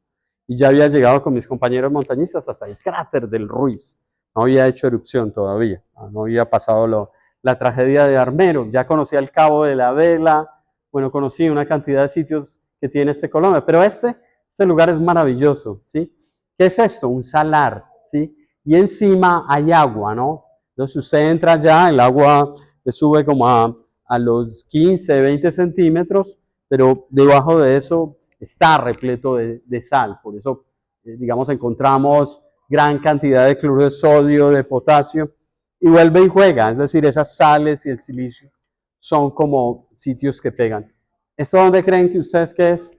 y ya había llegado con mis compañeros montañistas hasta el cráter del Ruiz. No había hecho erupción todavía, no había pasado la tragedia de Armero. Ya conocía el Cabo de la Vela, bueno, conocí una cantidad de sitios que tiene Colombia, pero este lugar es maravilloso, ¿sí? ¿Qué es esto? Un salar, ¿sí? Y encima hay agua, ¿no? Entonces usted entra allá, el agua le sube como a los 15, 20 centímetros, pero debajo de eso está repleto de sal. Por eso, digamos, encontramos gran cantidad de cloruro de sodio, de potasio, y vuelve y juega, es decir, esas sales y el silicio son como sitios que pegan. ¿Esto dónde creen que ustedes que es?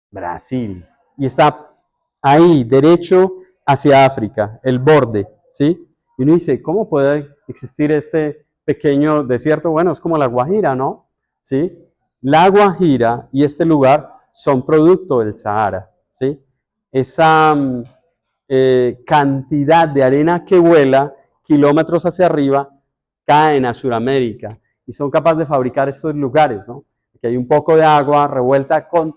Brasil. Y está ahí, derecho hacia África, el borde, ¿sí? Y uno dice, ¿cómo puede existir este pequeño desierto? Bueno, es como la Guajira, ¿no? ¿Sí? La Guajira y este lugar son producto del Sahara, ¿sí? Esa cantidad de arena que vuela kilómetros hacia arriba caen a Sudamérica y son capaces de fabricar estos lugares, ¿no? Que hay un poco de agua revuelta con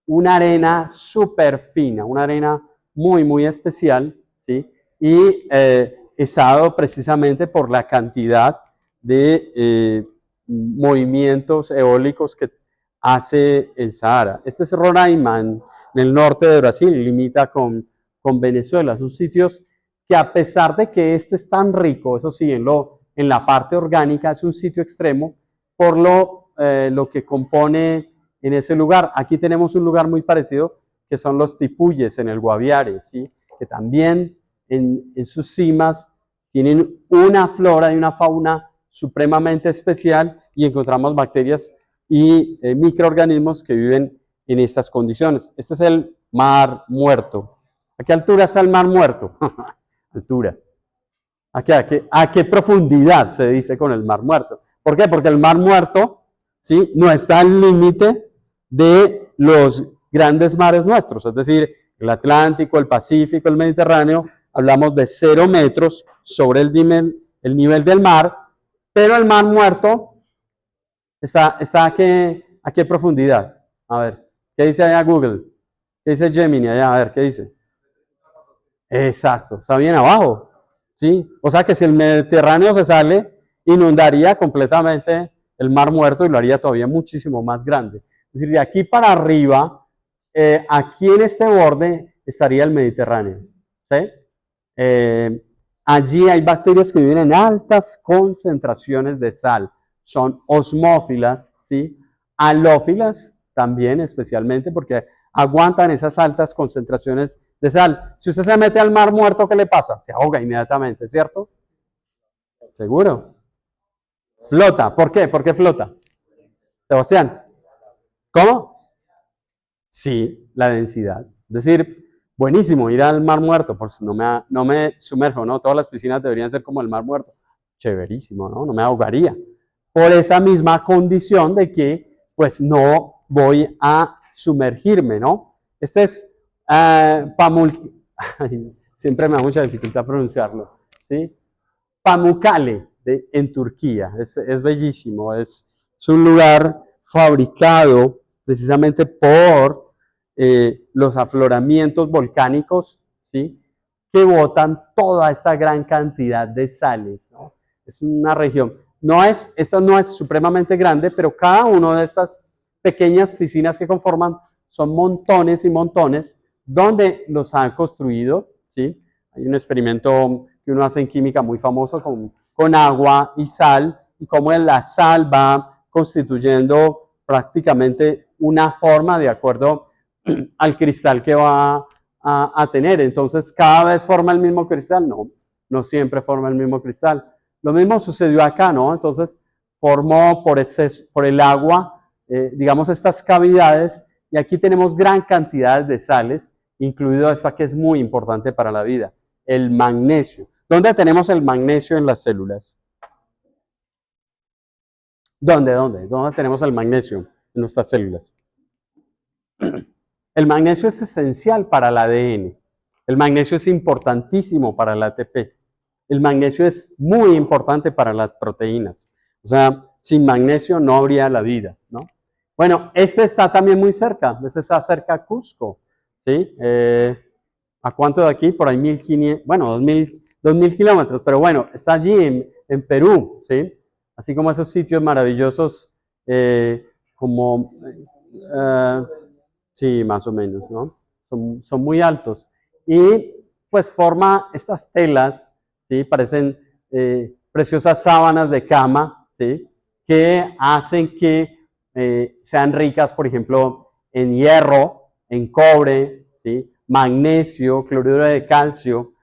una arena súper fina, una arena muy, muy especial, ¿sí? Y es dado precisamente por la cantidad de movimientos eólicos que hace el Sahara. Este es Roraima, en el norte de Brasil, limita con Venezuela. Son sitios que a pesar de que este es tan rico, eso sí, en la parte orgánica, es un sitio extremo por lo que compone en ese lugar. Aquí tenemos un lugar muy parecido, que son los Tipuyes en el Guaviare, ¿sí? Que también en sus cimas tienen una flora y una fauna supremamente especial y encontramos bacterias y microorganismos que viven en estas condiciones. Este es el Mar Muerto. ¿A qué altura está el Mar Muerto? Altura. ¿A qué profundidad se dice con el Mar Muerto? ¿Por qué? Porque el Mar Muerto, ¿sí?, no está al límite de los grandes mares nuestros, es decir, el Atlántico, el Pacífico, el Mediterráneo, hablamos de 0 metros sobre el nivel del mar, pero el Mar Muerto está ¿a qué profundidad? A ver, ¿qué dice allá Google? ¿Qué dice Gemini allá? A ver, ¿qué dice? Exacto, está bien abajo, ¿sí? O sea que si el Mediterráneo se sale, inundaría completamente el Mar Muerto y lo haría todavía muchísimo más grande. Es decir, de aquí para arriba, aquí en este borde estaría el Mediterráneo, ¿sí? Allí hay bacterias que viven en altas concentraciones de sal. Son osmófilas, ¿sí? Halófilas también, especialmente porque aguantan esas altas concentraciones de sal. Si usted se mete al Mar Muerto, ¿qué le pasa? Se ahoga inmediatamente, ¿cierto? ¿Seguro? Flota. ¿Por qué? ¿Por qué flota? Sebastián. ¿Cómo? Sí, la densidad. Es decir, buenísimo ir al Mar Muerto, pues no me sumerjo, ¿no? Todas las piscinas deberían ser como el Mar Muerto. Chéverísimo, ¿no? No me ahogaría. Por esa misma condición de que, pues, no voy a sumergirme, ¿no? Este es siempre me da mucha dificultad pronunciarlo, ¿sí? Pamukkale, en Turquía. Es bellísimo, es un lugar fabricado precisamente por los afloramientos volcánicos, ¿sí?, que botan toda esta gran cantidad de sales, ¿no? Es una región, esta no es supremamente grande, pero cada una de estas pequeñas piscinas que conforman son montones y montones donde los han construido, ¿sí? Hay un experimento que uno hace en química muy famoso con agua y sal, y cómo la sal va constituyendo prácticamente una forma de acuerdo al cristal que va a tener. Entonces, ¿cada vez forma el mismo cristal? No, no siempre forma el mismo cristal. Lo mismo sucedió acá, ¿no? Entonces, formó por el agua, digamos, estas cavidades, y aquí tenemos gran cantidad de sales, incluido esta que es muy importante para la vida, el magnesio. ¿Dónde tenemos el magnesio en las células? ¿Dónde tenemos el magnesio en nuestras células? El magnesio es esencial para el ADN. El magnesio es importantísimo para el ATP. El magnesio es muy importante para las proteínas. O sea, sin magnesio no habría la vida, ¿no? Bueno, este está también muy cerca. Este está cerca a Cusco, ¿sí? ¿A cuánto de aquí? Por ahí 1.500, bueno, 2.000 kilómetros. Pero bueno, está allí en Perú, ¿sí? Así como esos sitios maravillosos como... sí, más o menos, ¿no? Son muy altos. Y pues forma estas telas, ¿sí? Parecen preciosas sábanas de cama, ¿sí? Que hacen que sean ricas, por ejemplo, en hierro, en cobre, ¿sí? magnesio, cloruro de calcio.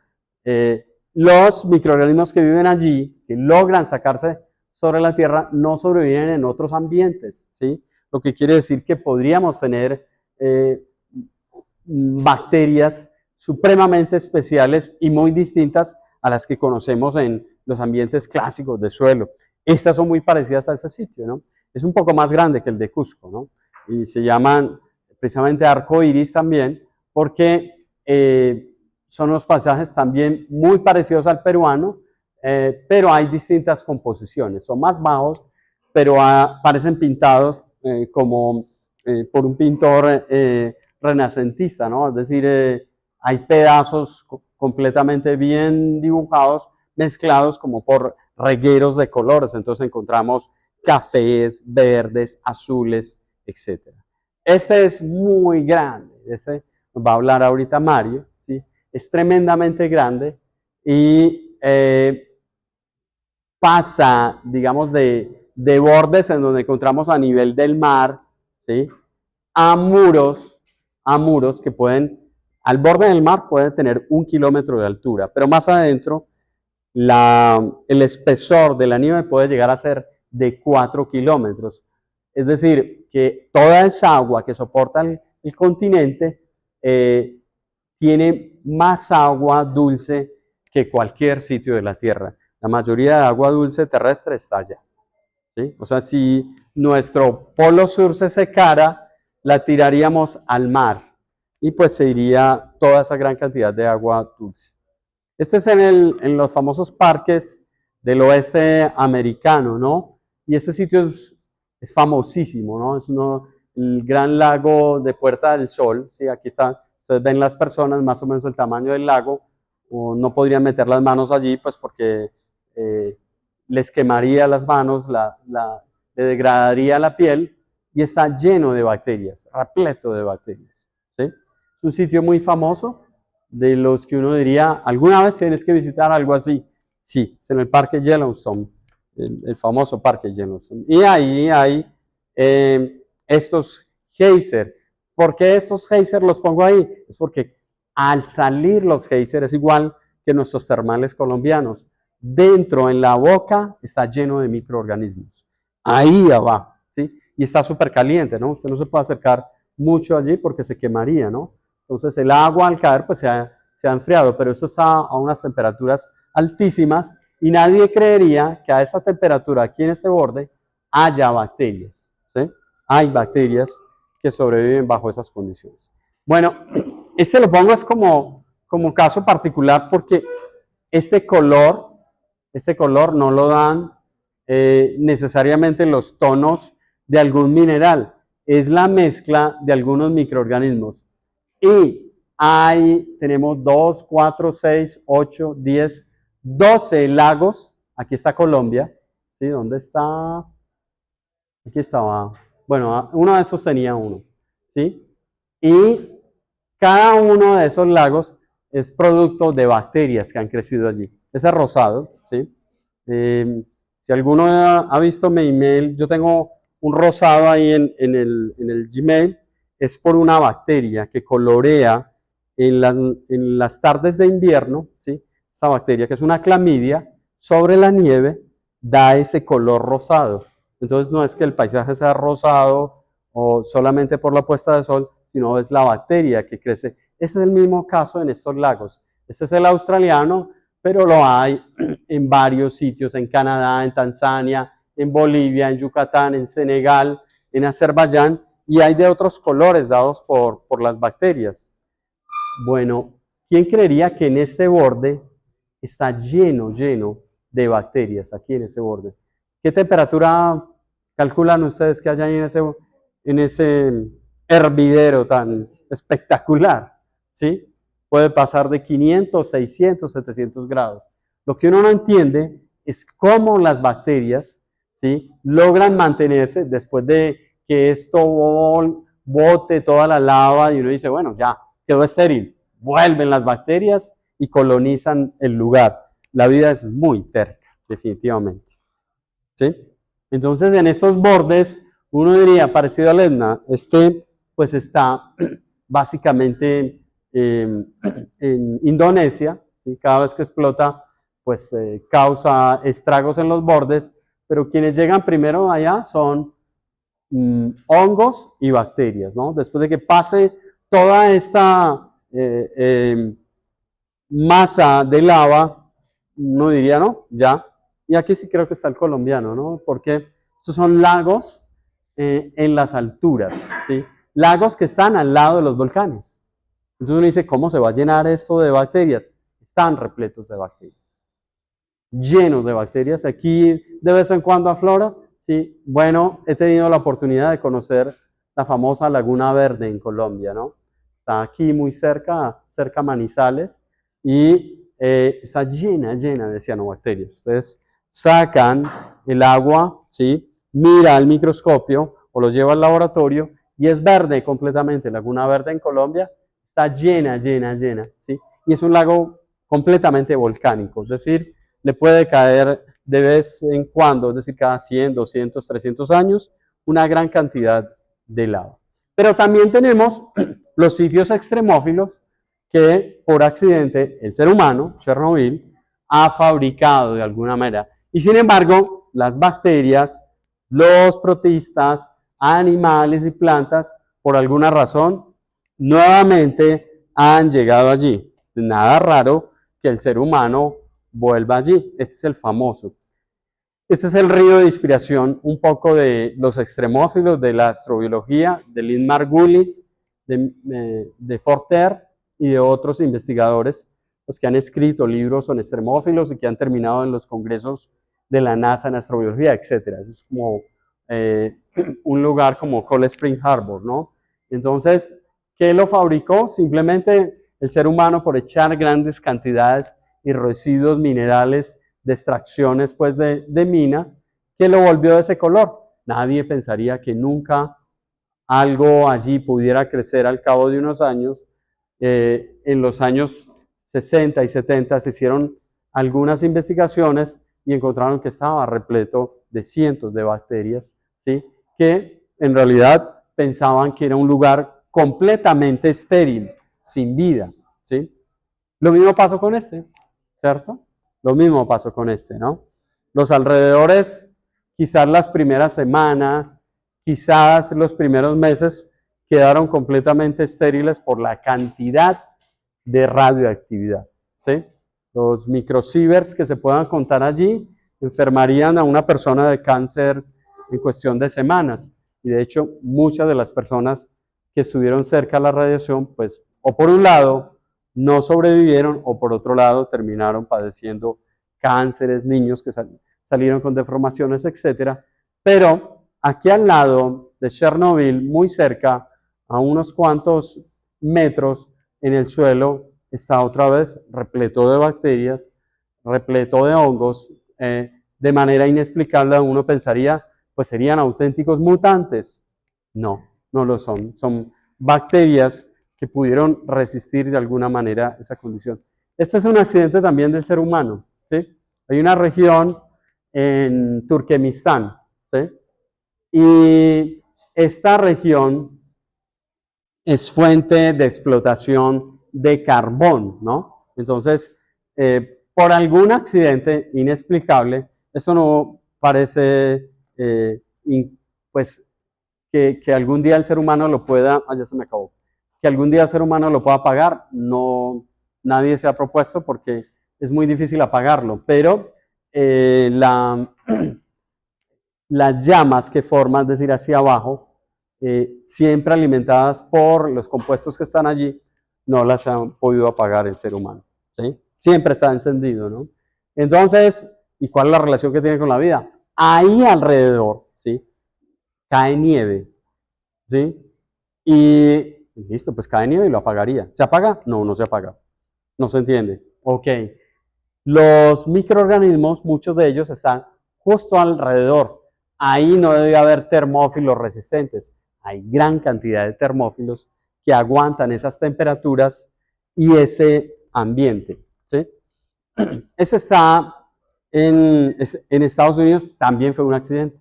Los microorganismos que viven allí, que logran sacarse sobre la Tierra, no sobreviven en otros ambientes, ¿sí? Lo que quiere decir que podríamos tener bacterias supremamente especiales y muy distintas a las que conocemos en los ambientes clásicos de suelo. Estas son muy parecidas a ese sitio, ¿no? Es un poco más grande que el de Cusco, ¿no? Y se llaman precisamente arco iris también, porque son unos paisajes también muy parecidos al peruano, pero hay distintas composiciones. Son más bajos, pero parecen pintados como por un pintor renacentista, ¿no? Es decir, hay pedazos completamente bien dibujados, mezclados como por regueros de colores. Entonces encontramos cafés, verdes, azules, etc. Este es muy grande. Ese nos va a hablar ahorita Mario, ¿sí? Es tremendamente grande y pasa, digamos, de bordes en donde encontramos a nivel del mar, ¿sí? A muros que pueden, al borde del mar puede tener 1 kilómetro de altura, pero más adentro el espesor de la nieve puede llegar a ser de 4 kilómetros. Es decir, que toda esa agua que soporta el continente tiene más agua dulce que cualquier sitio de la Tierra. La mayoría de agua dulce terrestre está allá, ¿sí? O sea, si nuestro polo sur se secara, la tiraríamos al mar y pues se iría toda esa gran cantidad de agua dulce. Este es en los famosos parques del oeste americano, ¿no? Y este sitio es famosísimo, ¿no? Es el gran lago de Puerta del Sol, ¿sí? Aquí está, ustedes ven las personas, más o menos el tamaño del lago, o no podrían meter las manos allí, pues porque les quemaría las manos, le degradaría la piel, y está lleno de bacterias, repleto de bacterias, ¿sí? Es un sitio muy famoso, de los que uno diría, ¿alguna vez tienes que visitar algo así? Sí, es en el Parque Yellowstone, el famoso Parque Yellowstone. Y ahí hay estos geysers. ¿Por qué estos geysers los pongo ahí? Es porque al salir los geysers es igual que nuestros termales colombianos. Dentro, en la boca, está lleno de microorganismos. Ahí abajo, ¿sí? Y está súper caliente, ¿no? Usted no se puede acercar mucho allí porque se quemaría, ¿no? Entonces el agua al caer pues se ha enfriado, pero esto está a unas temperaturas altísimas y nadie creería que a esta temperatura, aquí en este borde, haya bacterias, ¿sí? Hay bacterias que sobreviven bajo esas condiciones. Bueno, este lo pongo es como caso particular porque este color no lo dan necesariamente los tonos de algún mineral, es la mezcla de algunos microorganismos. Y tenemos 2, 4, 6, 8, 10, 12 lagos. Aquí está Colombia, ¿sí? ¿Dónde está? Aquí estaba. Bueno, uno de esos tenía uno, ¿sí? Y cada uno de esos lagos es producto de bacterias que han crecido allí. Ese es rosado, ¿sí? Si alguno ha visto mi email, yo tengo un rosado ahí en el Gmail, es por una bacteria que colorea en las tardes de invierno, ¿sí? Esta bacteria, que es una clamidia, sobre la nieve, da ese color rosado. Entonces no es que el paisaje sea rosado o solamente por la puesta de sol, sino es la bacteria que crece. Este es el mismo caso en estos lagos. Este es el australiano, pero lo hay en varios sitios, en Canadá, en Tanzania, en Bolivia, en Yucatán, en Senegal, en Azerbaiyán, y hay de otros colores dados por las bacterias. Bueno, ¿quién creería que en este borde está lleno de bacterias, aquí en ese borde? ¿Qué temperatura calculan ustedes que hay ahí en ese hervidero tan espectacular? ¿Sí? Puede pasar de 500, 600, 700 grados. Lo que uno no entiende es cómo las bacterias, ¿sí?, logran mantenerse después de que esto bote toda la lava y uno dice, bueno, ya quedó estéril. Vuelven las bacterias y colonizan el lugar. La vida es muy terca, definitivamente, ¿sí? Entonces, en estos bordes, uno diría, parecido al Etna, pues está básicamente en Indonesia, ¿sí? Cada vez que explota, pues causa estragos en los bordes, pero quienes llegan primero allá son hongos y bacterias, ¿no? Después de que pase toda esta masa de lava, uno diría, no, ya. Y aquí sí creo que está el colombiano, ¿no? Porque estos son lagos en las alturas, ¿sí? Lagos que están al lado de los volcanes. Entonces uno dice, ¿cómo se va a llenar esto de bacterias? Están repletos de bacterias, llenos de bacterias. Aquí de vez en cuando aflora, sí. Bueno, he tenido la oportunidad de conocer la famosa Laguna Verde en Colombia, ¿no? Está aquí muy cerca, cerca a Manizales, y está llena, llena de cianobacterias. Ustedes sacan el agua, ¿sí? Mira al microscopio o lo lleva al laboratorio y es verde completamente. Laguna Verde en Colombia está llena, llena, llena, ¿sí? Y es un lago completamente volcánico, es decir, le puede caer de vez en cuando, es decir, cada 100, 200, 300 años, una gran cantidad de lava. Pero también tenemos los sitios extremófilos que por accidente el ser humano, Chernobyl, ha fabricado de alguna manera. Y sin embargo, las bacterias, los protistas, animales y plantas, por alguna razón, nuevamente han llegado allí. Nada raro que el ser humano vuelva allí. Este es el famoso. Este es el río de inspiración un poco de los extremófilos de la astrobiología, de Lynn Margulis, de Forter y de otros investigadores, los que han escrito libros son extremófilos y que han terminado en los congresos de la NASA en astrobiología, etc. Es como un lugar como Cold Spring Harbor, ¿no? Entonces, ¿qué lo fabricó? Simplemente el ser humano por echar grandes cantidades y residuos minerales de extracciones pues, de minas, que lo volvió de ese color. Nadie pensaría que nunca algo allí pudiera crecer al cabo de unos años. En los años 60 y 70 se hicieron algunas investigaciones y encontraron que estaba repleto de cientos de bacterias, ¿sí? Que en realidad pensaban que era un lugar completamente estéril, sin vida, ¿sí? Lo mismo pasó con este, ¿cierto? Lo mismo pasó con este, ¿no? Los alrededores, quizás las primeras semanas, quizás los primeros meses, quedaron completamente estériles por la cantidad de radioactividad, ¿sí? Los microsieverts que se puedan contar allí enfermarían a una persona de cáncer en cuestión de semanas. Y de hecho, muchas de las personas que estuvieron cerca de la radiación, pues, o por un lado, no sobrevivieron, o por otro lado, terminaron padeciendo cánceres, niños que salieron con deformaciones, etc. Pero aquí al lado de Chernobyl, muy cerca, a unos cuantos metros en el suelo, está otra vez repleto de bacterias, repleto de hongos, de manera inexplicable uno pensaría, pues serían auténticos mutantes. No, no lo son. Son bacterias que pudieron resistir de alguna manera esa condición. Este es un accidente también del ser humano, ¿sí? Hay una región en Turkmenistán, ¿sí? Y esta región es fuente de explotación de carbón, ¿no? Entonces, por algún accidente inexplicable, esto no parece, pues, que algún día el ser humano lo pueda, ya se me acabó, que algún día el ser humano lo pueda apagar, no, nadie se ha propuesto porque es muy difícil apagarlo, pero las llamas que forman, es decir, hacia abajo, siempre alimentadas por los compuestos que están allí, no las han podido apagar el ser humano, ¿sí? Siempre está encendido, ¿no? Entonces, ¿y cuál es la relación que tiene con la vida? Ahí alrededor, ¿sí? Cae nieve, ¿sí? Y listo, pues cae nieve y lo apagaría. ¿Se apaga? No, no se apaga. No se entiende. Ok. Los microorganismos, muchos de ellos están justo alrededor. Ahí no debe haber termófilos resistentes. Hay gran cantidad de termófilos que aguantan esas temperaturas y ese ambiente, ¿sí? Ese está en Estados Unidos, también fue un accidente.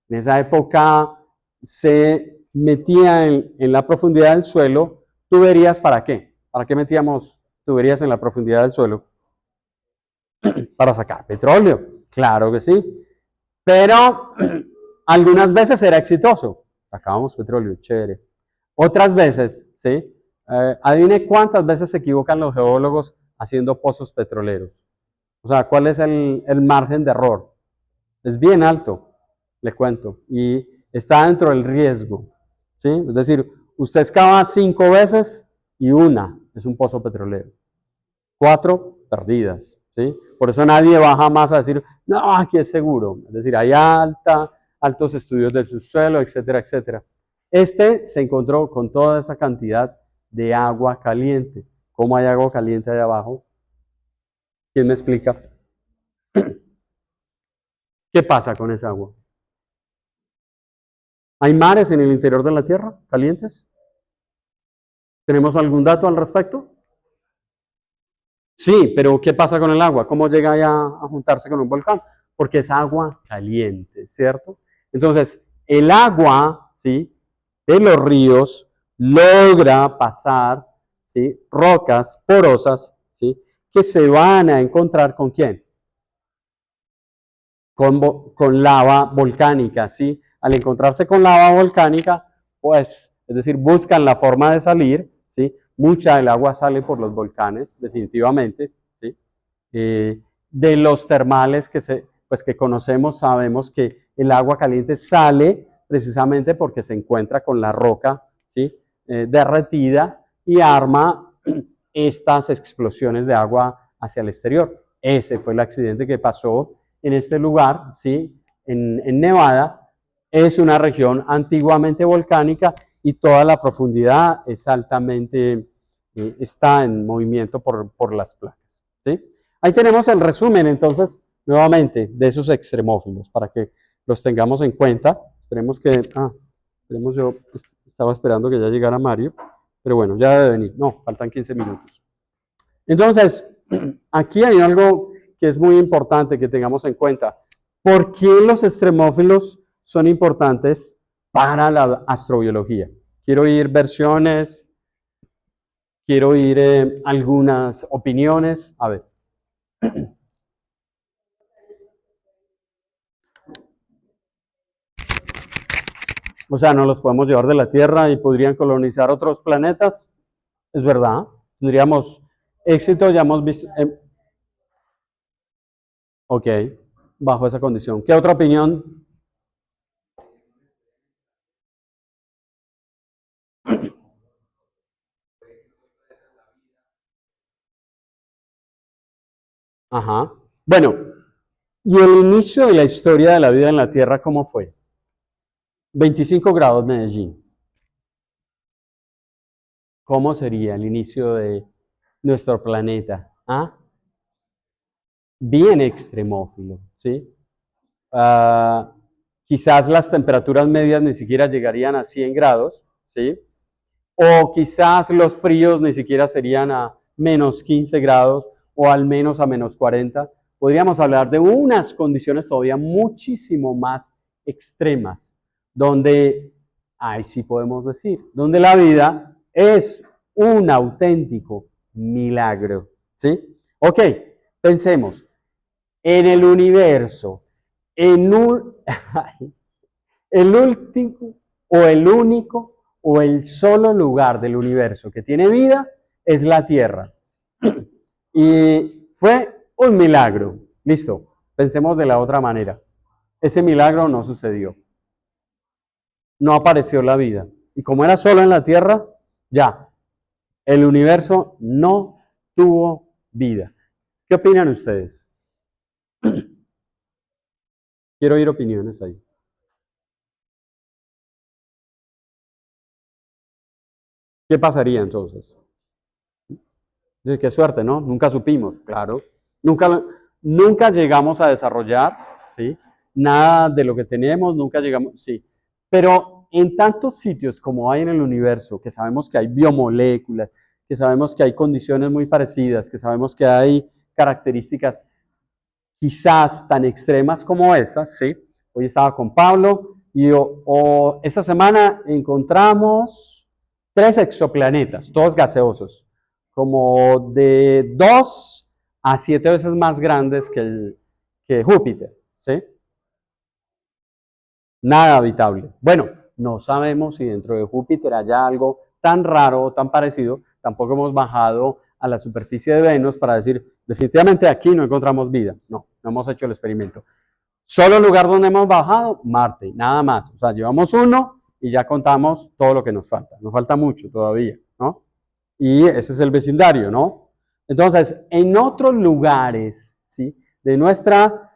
En esa época se metía en la profundidad del suelo tuberías, ¿para qué? ¿Para qué metíamos tuberías en la profundidad del suelo? Para sacar petróleo, claro que sí. Pero algunas veces era exitoso. Sacábamos petróleo, chévere. Otras veces, ¿sí? Adivine cuántas veces se equivocan los geólogos haciendo pozos petroleros. O sea, ¿cuál es el margen de error? Es bien alto, le cuento. Y está dentro del riesgo, ¿sí? Es decir, usted excava 5 veces y una es un pozo petrolero. 4 perdidas, ¿sí? Por eso nadie va jamás a decir, no, aquí es seguro. Es decir, hay altos estudios del subsuelo, etcétera, etcétera. Este se encontró con toda esa cantidad de agua caliente. ¿Cómo hay agua caliente ahí abajo? ¿Quién me explica? ¿Qué pasa con esa agua? ¿Hay mares en el interior de la Tierra calientes? ¿Tenemos algún dato al respecto? Sí, pero ¿qué pasa con el agua? ¿Cómo llega a juntarse con un volcán? Porque es agua caliente, ¿cierto? Entonces, el agua, ¿sí?, de los ríos logra pasar, ¿sí?, rocas porosas, ¿sí?, que se van a encontrar ¿con quién? Con lava volcánica, ¿sí? Al encontrarse con lava volcánica, pues, es decir, buscan la forma de salir, ¿sí? Mucha del agua sale por los volcanes, definitivamente, ¿sí? De los termales pues, que conocemos, sabemos que el agua caliente sale precisamente porque se encuentra con la roca, ¿sí?, derretida y arma estas explosiones de agua hacia el exterior. Ese fue el accidente que pasó en este lugar, ¿sí?, en Nevada. Es una región antiguamente volcánica y toda la profundidad es altamente, está en movimiento por las placas, ¿sí? Ahí tenemos el resumen, entonces, nuevamente, de esos extremófilos, para que los tengamos en cuenta. Esperemos yo estaba esperando que ya llegara Mario, pero bueno, ya debe venir. No, faltan 15 minutos. Entonces, aquí hay algo que es muy importante que tengamos en cuenta. ¿Por qué los extremófilos son importantes para la astrobiología? Quiero oír versiones, quiero oír algunas opiniones. A ver. O sea, no los podemos llevar de la Tierra y podrían colonizar otros planetas. Es verdad. Tendríamos éxito, ya hemos visto. Ok, bajo esa condición. ¿Qué otra opinión? Ajá. Bueno, ¿y el inicio de la historia de la vida en la Tierra cómo fue? 25 grados Medellín. ¿Cómo sería el inicio de nuestro planeta? ¿Ah? Bien extremófilo, ¿sí? Quizás las temperaturas medias ni siquiera llegarían a 100 grados, ¿sí? O quizás los fríos ni siquiera serían a menos 15 grados o al menos a menos 40. Podríamos hablar de unas condiciones todavía muchísimo más extremas, donde, ahí sí podemos decir, donde la vida es un auténtico milagro, ¿sí? Ok, pensemos, en el universo, en el último o el único o el solo lugar del universo que tiene vida es la Tierra. Y fue un milagro. Listo, pensemos de la otra manera. Ese milagro no sucedió. No apareció la vida. Y como era solo en la Tierra, ya, el universo no tuvo vida. ¿Qué opinan ustedes? Quiero oír opiniones ahí. ¿Qué pasaría entonces? Qué suerte, ¿no? Nunca supimos, claro. Nunca llegamos a desarrollar, ¿sí? Nada de lo que tenemos, nunca llegamos, sí. Pero en tantos sitios como hay en el universo, que sabemos que hay biomoléculas, que sabemos que hay condiciones muy parecidas, que sabemos que hay características quizás tan extremas como estas, ¿sí? Hoy estaba con Pablo y esta semana encontramos 3 exoplanetas, todos gaseosos, como de 2 a 7 veces más grandes que Júpiter, ¿sí? Nada habitable. Bueno, no sabemos si dentro de Júpiter haya algo tan raro o tan parecido. Tampoco hemos bajado a la superficie de Venus para decir, definitivamente aquí no encontramos vida. No, no hemos hecho el experimento. Solo el lugar donde hemos bajado, Marte, nada más. O sea, llevamos uno y ya contamos todo lo que nos falta. Nos falta mucho todavía, ¿no? Y ese es el vecindario, ¿no? Entonces, en otros lugares, ¿sí? De nuestra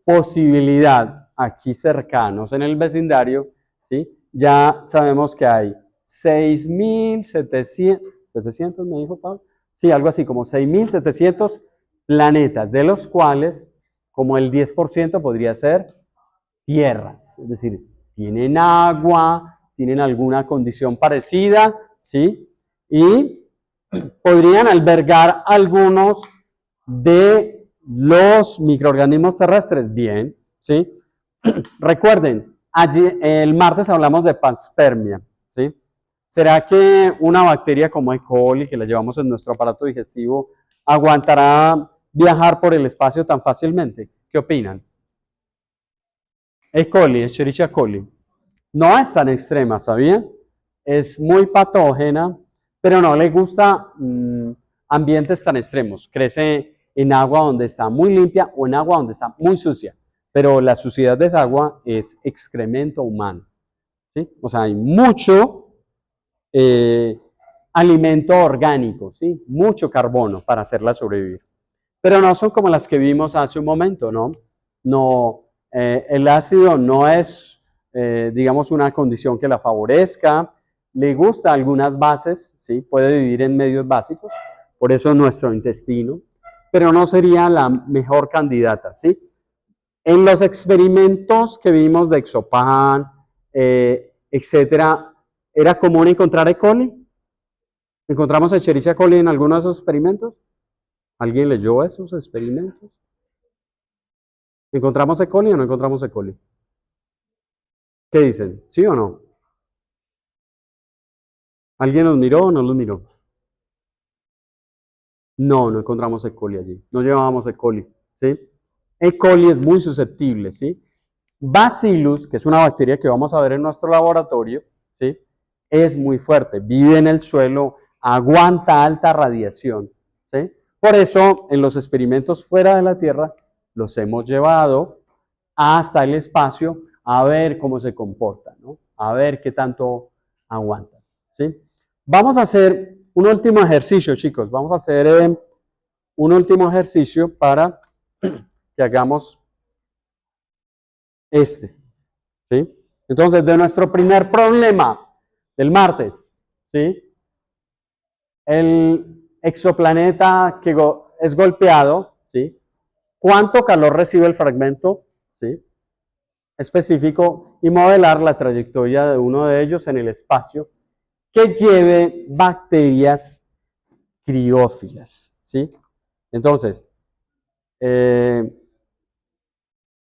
posibilidad aquí cercanos en el vecindario, ¿sí? Ya sabemos que hay 6.700, me dijo Pablo, sí, algo así, como 6.700 planetas, de los cuales como el 10% podría ser tierras, es decir, tienen agua, tienen alguna condición parecida, ¿sí? Y podrían albergar algunos de los microorganismos terrestres, bien, ¿sí? Recuerden, el martes hablamos de panspermia, ¿sí? ¿Será que una bacteria como E. coli, que la llevamos en nuestro aparato digestivo, aguantará viajar por el espacio tan fácilmente? ¿Qué opinan? E. coli, Escherichia coli. No es tan extrema, ¿sabían? Es muy patógena, pero no le gusta ambientes tan extremos. Crece en agua donde está muy limpia o en agua donde está muy sucia. Pero la suciedad de esa agua es excremento humano, ¿sí? O sea, hay mucho alimento orgánico, ¿sí? Mucho carbono para hacerla sobrevivir. Pero no son como las que vimos hace un momento, ¿no? No, el ácido no es, digamos, una condición que la favorezca. Le gusta algunas bases, ¿sí? Puede vivir en medios básicos, por eso nuestro intestino, pero no sería la mejor candidata, ¿sí? En los experimentos que vimos de Exopan, etcétera, ¿era común encontrar E. coli? ¿Encontramos Escherichia coli en alguno de esos experimentos? ¿Alguien leyó esos experimentos? ¿Encontramos E. coli o no encontramos E. coli? ¿Qué dicen? ¿Sí o no? ¿Alguien los miró o no los miró? No, no encontramos E. coli allí. No llevábamos E. coli, ¿sí? E. coli es muy susceptible, ¿sí? Bacillus, que es una bacteria que vamos a ver en nuestro laboratorio, ¿sí? Es muy fuerte, vive en el suelo, aguanta alta radiación, ¿sí? Por eso, en los experimentos fuera de la Tierra, los hemos llevado hasta el espacio a ver cómo se comporta, ¿no? A ver qué tanto aguanta, ¿sí? Vamos a hacer un último ejercicio, chicos. Vamos a hacer un último ejercicio para que hagamos ¿sí? Entonces, de nuestro primer problema del martes, ¿sí? El exoplaneta que es golpeado, ¿sí? ¿Cuánto calor recibe el fragmento, ¿sí? Específico y modelar la trayectoria de uno de ellos en el espacio que lleve bacterias criófilas, ¿sí? Entonces,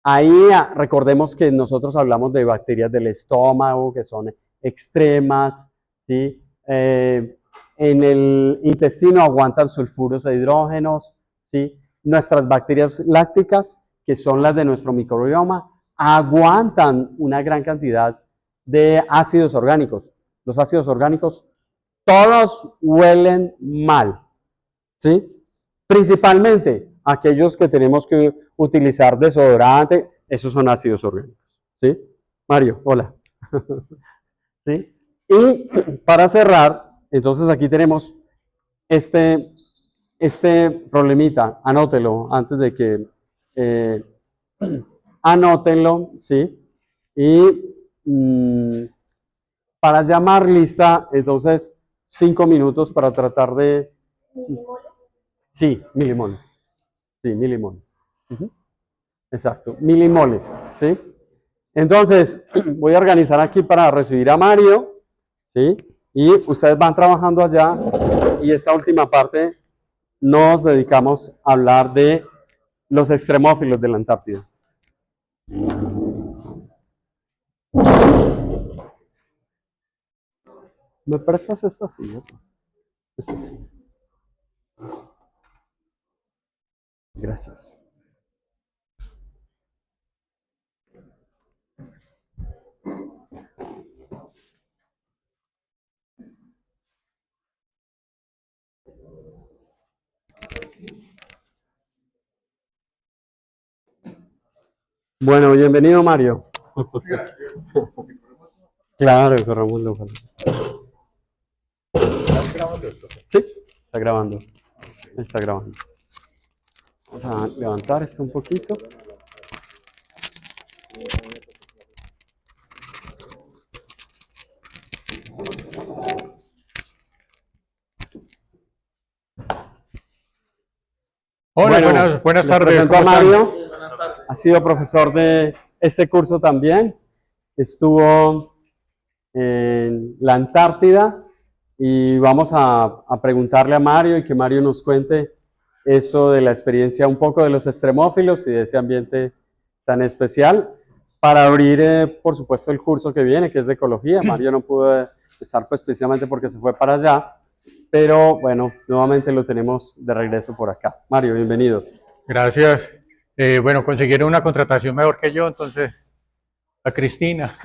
ahí recordemos que nosotros hablamos de bacterias del estómago que son extremas, ¿sí? En el intestino aguantan sulfuros e hidrógenos, ¿sí? Nuestras bacterias lácticas, que son las de nuestro microbioma, aguantan una gran cantidad de ácidos orgánicos. Los ácidos orgánicos todos huelen mal, ¿sí? Principalmente aquellos que tenemos que utilizar desodorante, esos son ácidos orgánicos, ¿sí? Mario, hola. ¿Sí? Y para cerrar, entonces aquí tenemos este, este problemita, anótelo antes de que, eh, anótenlo, ¿sí? Y para llamar lista, entonces, 5 minutos para tratar de... Sí, milimoles. Sí, milimoles. Exacto, milimoles, ¿sí? Entonces, voy a organizar aquí para recibir a Mario, ¿sí? Y ustedes van trabajando allá y esta última parte nos dedicamos a hablar de los extremófilos de la Antártida. ¿Me prestas esta silla? Esta sí. Gracias. Bueno, bienvenido, Mario. Claro, corramos los valores. ¿Estás grabando esto? Sí, está grabando. Está grabando. Vamos a levantar esto un poquito. Hola, Bueno, buenas les tardes. presento a ¿Cómo están? Mario. Ha sido profesor de este curso también. Estuvo en la Antártida y vamos a preguntarle a Mario y que Mario nos cuente eso de la experiencia un poco de los extremófilos y de ese ambiente tan especial para abrir, por supuesto, el curso que viene, que es de ecología. Mario no pudo estar pues precisamente porque se fue para allá, pero bueno, nuevamente lo tenemos de regreso por acá. Mario, bienvenido. Gracias. Bueno, consiguieron una contratación mejor que yo, entonces, a Cristina.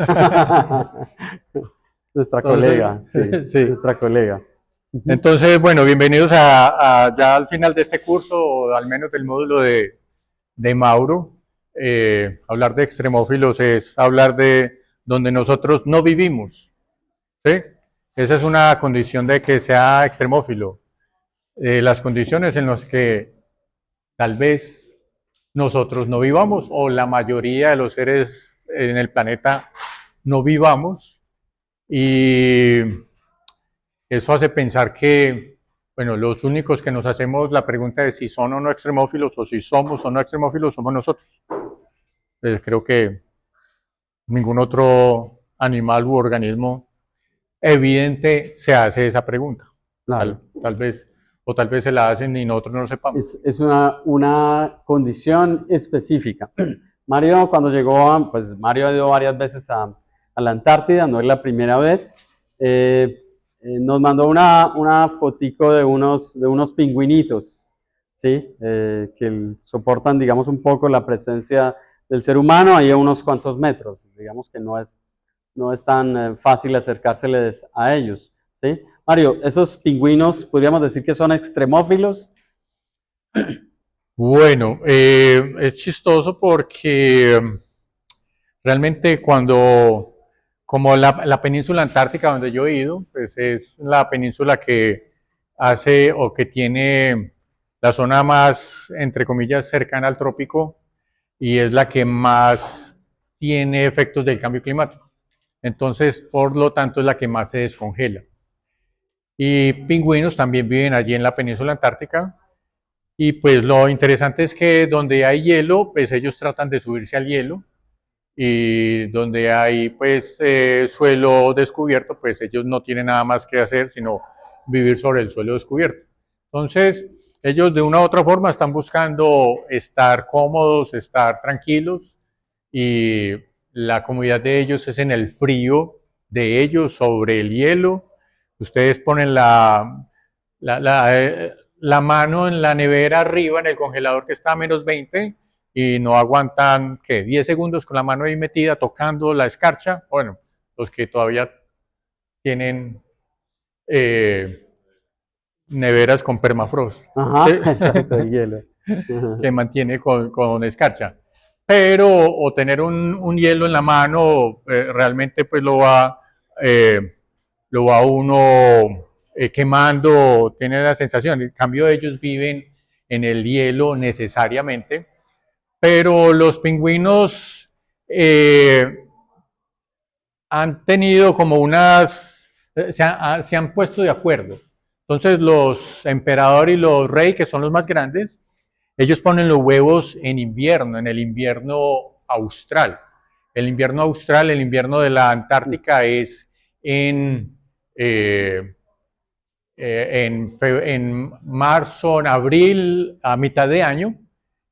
Nuestra Entonces, colega, sí, sí. nuestra colega. Entonces, bueno, bienvenidos ya al final de este curso, o al menos del módulo de Mauro. Hablar de extremófilos es hablar de donde nosotros no vivimos, ¿sí? Esa es una condición de que sea extremófilo. Las condiciones en las que tal vez nosotros no vivamos, o la mayoría de los seres en el planeta no vivamos, y eso hace pensar que, bueno, los únicos que nos hacemos la pregunta de si son o no extremófilos, o si somos o no extremófilos, somos nosotros. Entonces, creo que ningún otro animal u organismo evidente se hace esa pregunta. Claro. Tal vez, o tal vez se la hacen y nosotros no lo sepamos. Es una condición específica. Mario, cuando llegó, pues Mario ha ido varias veces a la Antártida, no es la primera vez. Nos mandó una fotico de unos pingüinitos, ¿sí? Que soportan, digamos, un poco la presencia del ser humano ahí a unos cuantos metros. Digamos que no es tan fácil acercárseles a ellos, ¿sí? Mario, esos pingüinos, podríamos decir que son extremófilos. Bueno, es chistoso porque realmente como la península antártica donde yo he ido, pues es la península que hace o que tiene la zona más, entre comillas, cercana al trópico, y es la que más tiene efectos del cambio climático. Entonces, por lo tanto, es la que más se descongela. Y pingüinos también viven allí en la península antártica. Y pues lo interesante es que donde hay hielo, pues ellos tratan de subirse al hielo, y donde hay pues suelo descubierto, pues ellos no tienen nada más que hacer sino vivir sobre el suelo descubierto. Entonces, ellos de una u otra forma están buscando estar cómodos, estar tranquilos, y la comodidad de ellos es en el frío de ellos sobre el hielo. Ustedes ponen la mano en la nevera arriba, en el congelador que está a -20, y no aguantan, ¿qué? 10 segundos con la mano ahí metida, tocando la escarcha. Bueno, los que todavía tienen neveras con permafrost. Ajá, ¿Sí? exacto, el hielo. Ajá. Que mantiene con escarcha. Pero, o tener un hielo en la mano, realmente pues lo va uno quemando, tiene la sensación. En cambio, ellos viven en el hielo necesariamente, pero los pingüinos han tenido como se han puesto de acuerdo. Entonces los emperador y los rey, que son los más grandes, ellos ponen los huevos en invierno, en el invierno austral. El invierno austral, el invierno de la Antártica es eh, en marzo, en abril, a mitad de año,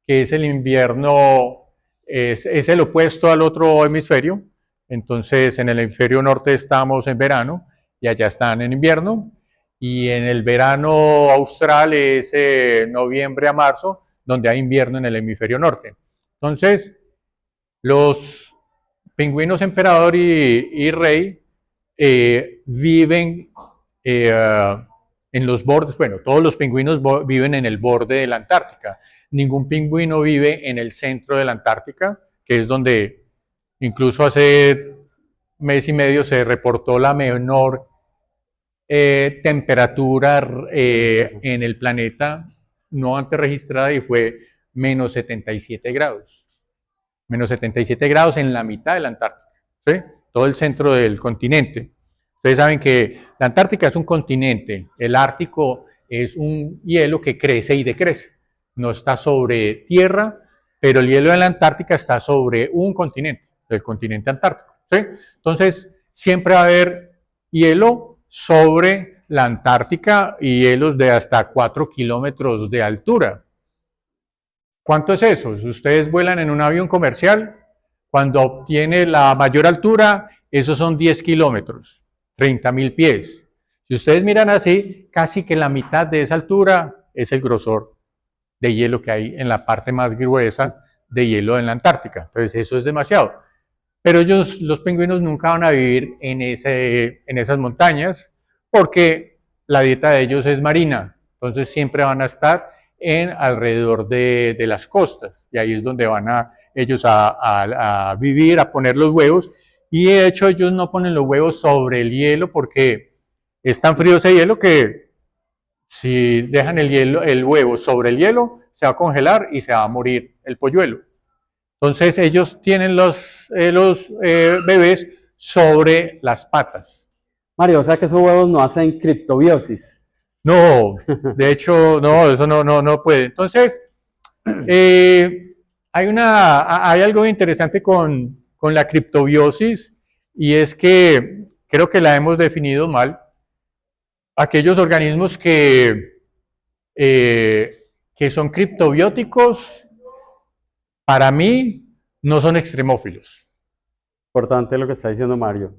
que es el invierno, es el opuesto al otro hemisferio. Entonces, en el hemisferio norte estamos en verano y allá están en invierno. Y en el verano austral es noviembre a marzo, donde hay invierno en el hemisferio norte. Entonces, los pingüinos emperador y rey viven en los bordes, bueno, todos los pingüinos viven en el borde de la Antártica. Ningún pingüino vive en el centro de la Antártica, que es donde incluso hace mes y medio se reportó la menor temperatura en el planeta no antes registrada y fue menos 77 grados. Menos 77 grados en la mitad de la Antártica, ¿sí? Todo el centro del continente. Ustedes saben que la Antártica es un continente, el Ártico es un hielo que crece y decrece. No está sobre tierra, pero el hielo de la Antártica está sobre un continente, el continente antártico, ¿sí? Entonces, siempre va a haber hielo sobre la Antártica y hielos de hasta 4 kilómetros de altura. ¿Cuánto es eso? Si ustedes vuelan en un avión comercial, cuando obtiene la mayor altura, esos son 10 kilómetros, 30.000 pies. Si ustedes miran así, casi que la mitad de esa altura es el grosor de hielo que hay en la parte más gruesa de hielo en la Antártica. Entonces eso es demasiado. Pero ellos, los pingüinos, nunca van a vivir en esas montañas porque la dieta de ellos es marina. Entonces siempre van a estar alrededor de las costas. Y ahí es donde van ellos a vivir, a poner los huevos. Y de hecho ellos no ponen los huevos sobre el hielo porque es tan frío ese hielo que si dejan el huevo sobre el hielo, se va a congelar y se va a morir el polluelo. Entonces ellos tienen los bebés sobre las patas. Mario, o sea que esos huevos no hacen criptobiosis. No, de hecho, no, eso no puede. Entonces, hay algo interesante con la criptobiosis y es que creo que la hemos definido mal. Aquellos organismos que son criptobióticos, para mí, no son extremófilos. Importante lo que está diciendo Mario.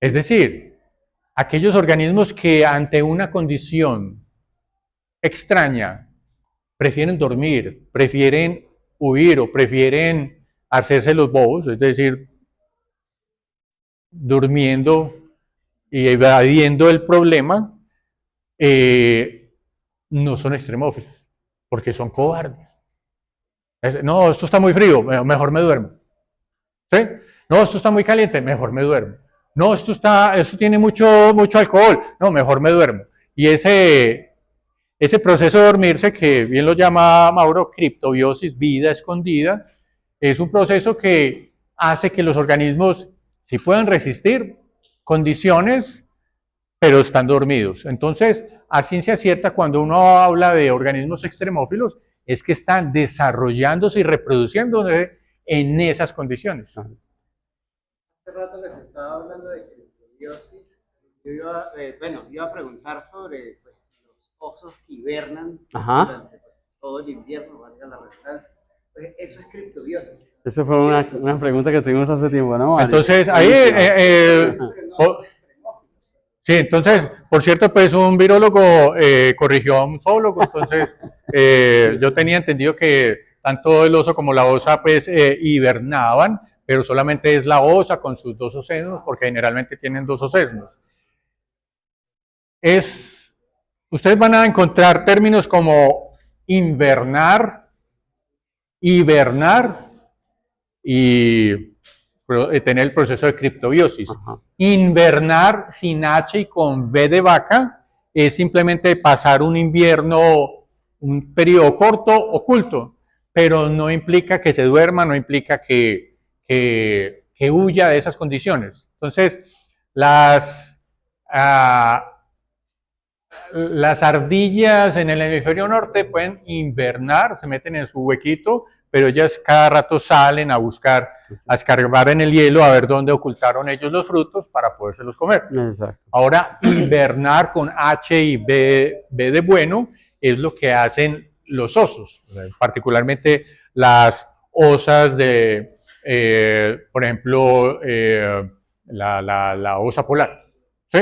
Es decir, aquellos organismos que ante una condición extraña prefieren dormir, prefieren huir o prefieren hacerse los bobos, es decir, durmiendo y evadiendo el problema, no son extremófilos, porque son cobardes. No, esto está muy frío, mejor me duermo. ¿Sí? No, esto está muy caliente, mejor me duermo. No, esto tiene mucho alcohol, no, mejor me duermo. Y ese proceso de dormirse, que bien lo llama Mauro, criptobiosis, vida escondida, es un proceso que hace que los organismos sí puedan resistir condiciones, pero están dormidos. Entonces, a ciencia cierta, cuando uno habla de organismos extremófilos, es que están desarrollándose y reproduciéndose en esas condiciones. Hace rato les estaba hablando de criptobiosis. Yo iba a preguntar sobre pues, los osos que hibernan durante todo el invierno, valga la redundancia. Pues, eso es criptobiosis. Esa fue una pregunta que tuvimos hace tiempo, ¿no, Mario? Entonces, ahí... sí, entonces, por cierto, pues un virólogo corrigió a un zoólogo, entonces yo tenía entendido que tanto el oso como la osa pues hibernaban, pero solamente es la osa con sus dos ocesnos, porque generalmente tienen dos ocesnos. Ustedes van a encontrar términos como invernar, hibernar y tener el proceso de criptobiosis. Invernar sin H y con V de vaca es simplemente pasar un invierno, un periodo corto, oculto, pero no implica que se duerma, no implica que huya de esas condiciones. Entonces, las ardillas en el hemisferio norte pueden invernar, se meten en su huequito, pero ellas cada rato salen a buscar, a escarbar en el hielo a ver dónde ocultaron ellos los frutos para podérselos comer. Exacto. Ahora, invernar con H y B de bueno es lo que hacen los osos, particularmente las osas por ejemplo, la osa polar. ¿Sí?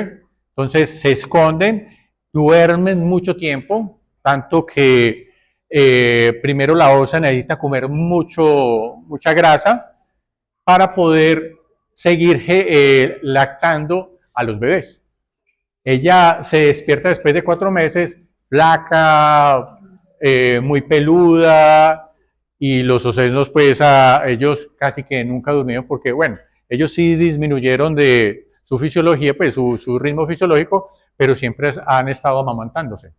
Entonces se esconden, duermen mucho tiempo, tanto que primero la osa necesita comer mucha grasa para poder seguir lactando a los bebés. Ella se despierta después de 4 meses, flaca, muy peluda, y los ocesnos, pues, ellos casi que nunca durmieron porque, bueno, ellos sí disminuyeron de su fisiología, pues, su ritmo fisiológico, pero siempre han estado amamantándose.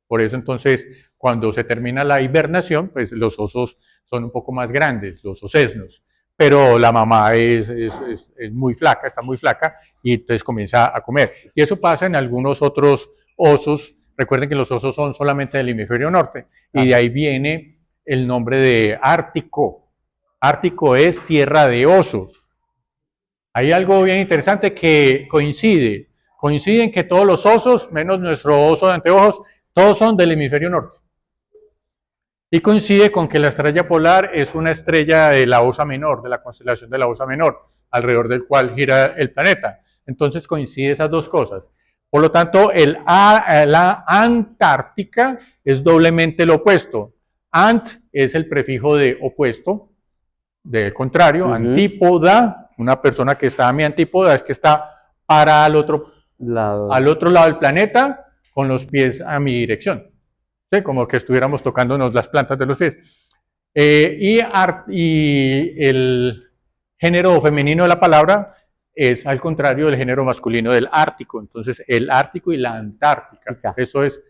Por eso, entonces, cuando se termina la hibernación, pues, los osos son un poco más grandes, los ocesnos, pero la mamá es muy flaca, está muy flaca, y entonces comienza a comer. Y eso pasa en algunos otros osos. Recuerden que los osos son solamente del hemisferio norte, y de ahí viene el nombre de Ártico. Ártico es tierra de osos. Hay algo bien interesante que coinciden que todos los osos, menos nuestro oso de anteojos, todos son del hemisferio norte. Y coincide con que la estrella polar es una estrella de la Osa Menor, de la constelación de la Osa Menor, alrededor del cual gira el planeta. Entonces coinciden esas dos cosas. Por lo tanto, la Antártica es doblemente lo opuesto. Ant es el prefijo de opuesto, de contrario, antípoda, una persona que está a mi antípoda es que está para al otro lado del planeta con los pies a mi dirección. ¿Sí? Como que estuviéramos tocándonos las plantas de los pies. Y el género femenino de la palabra es al contrario del género masculino del Ártico. Entonces, el Ártico y la Antártica. Eso es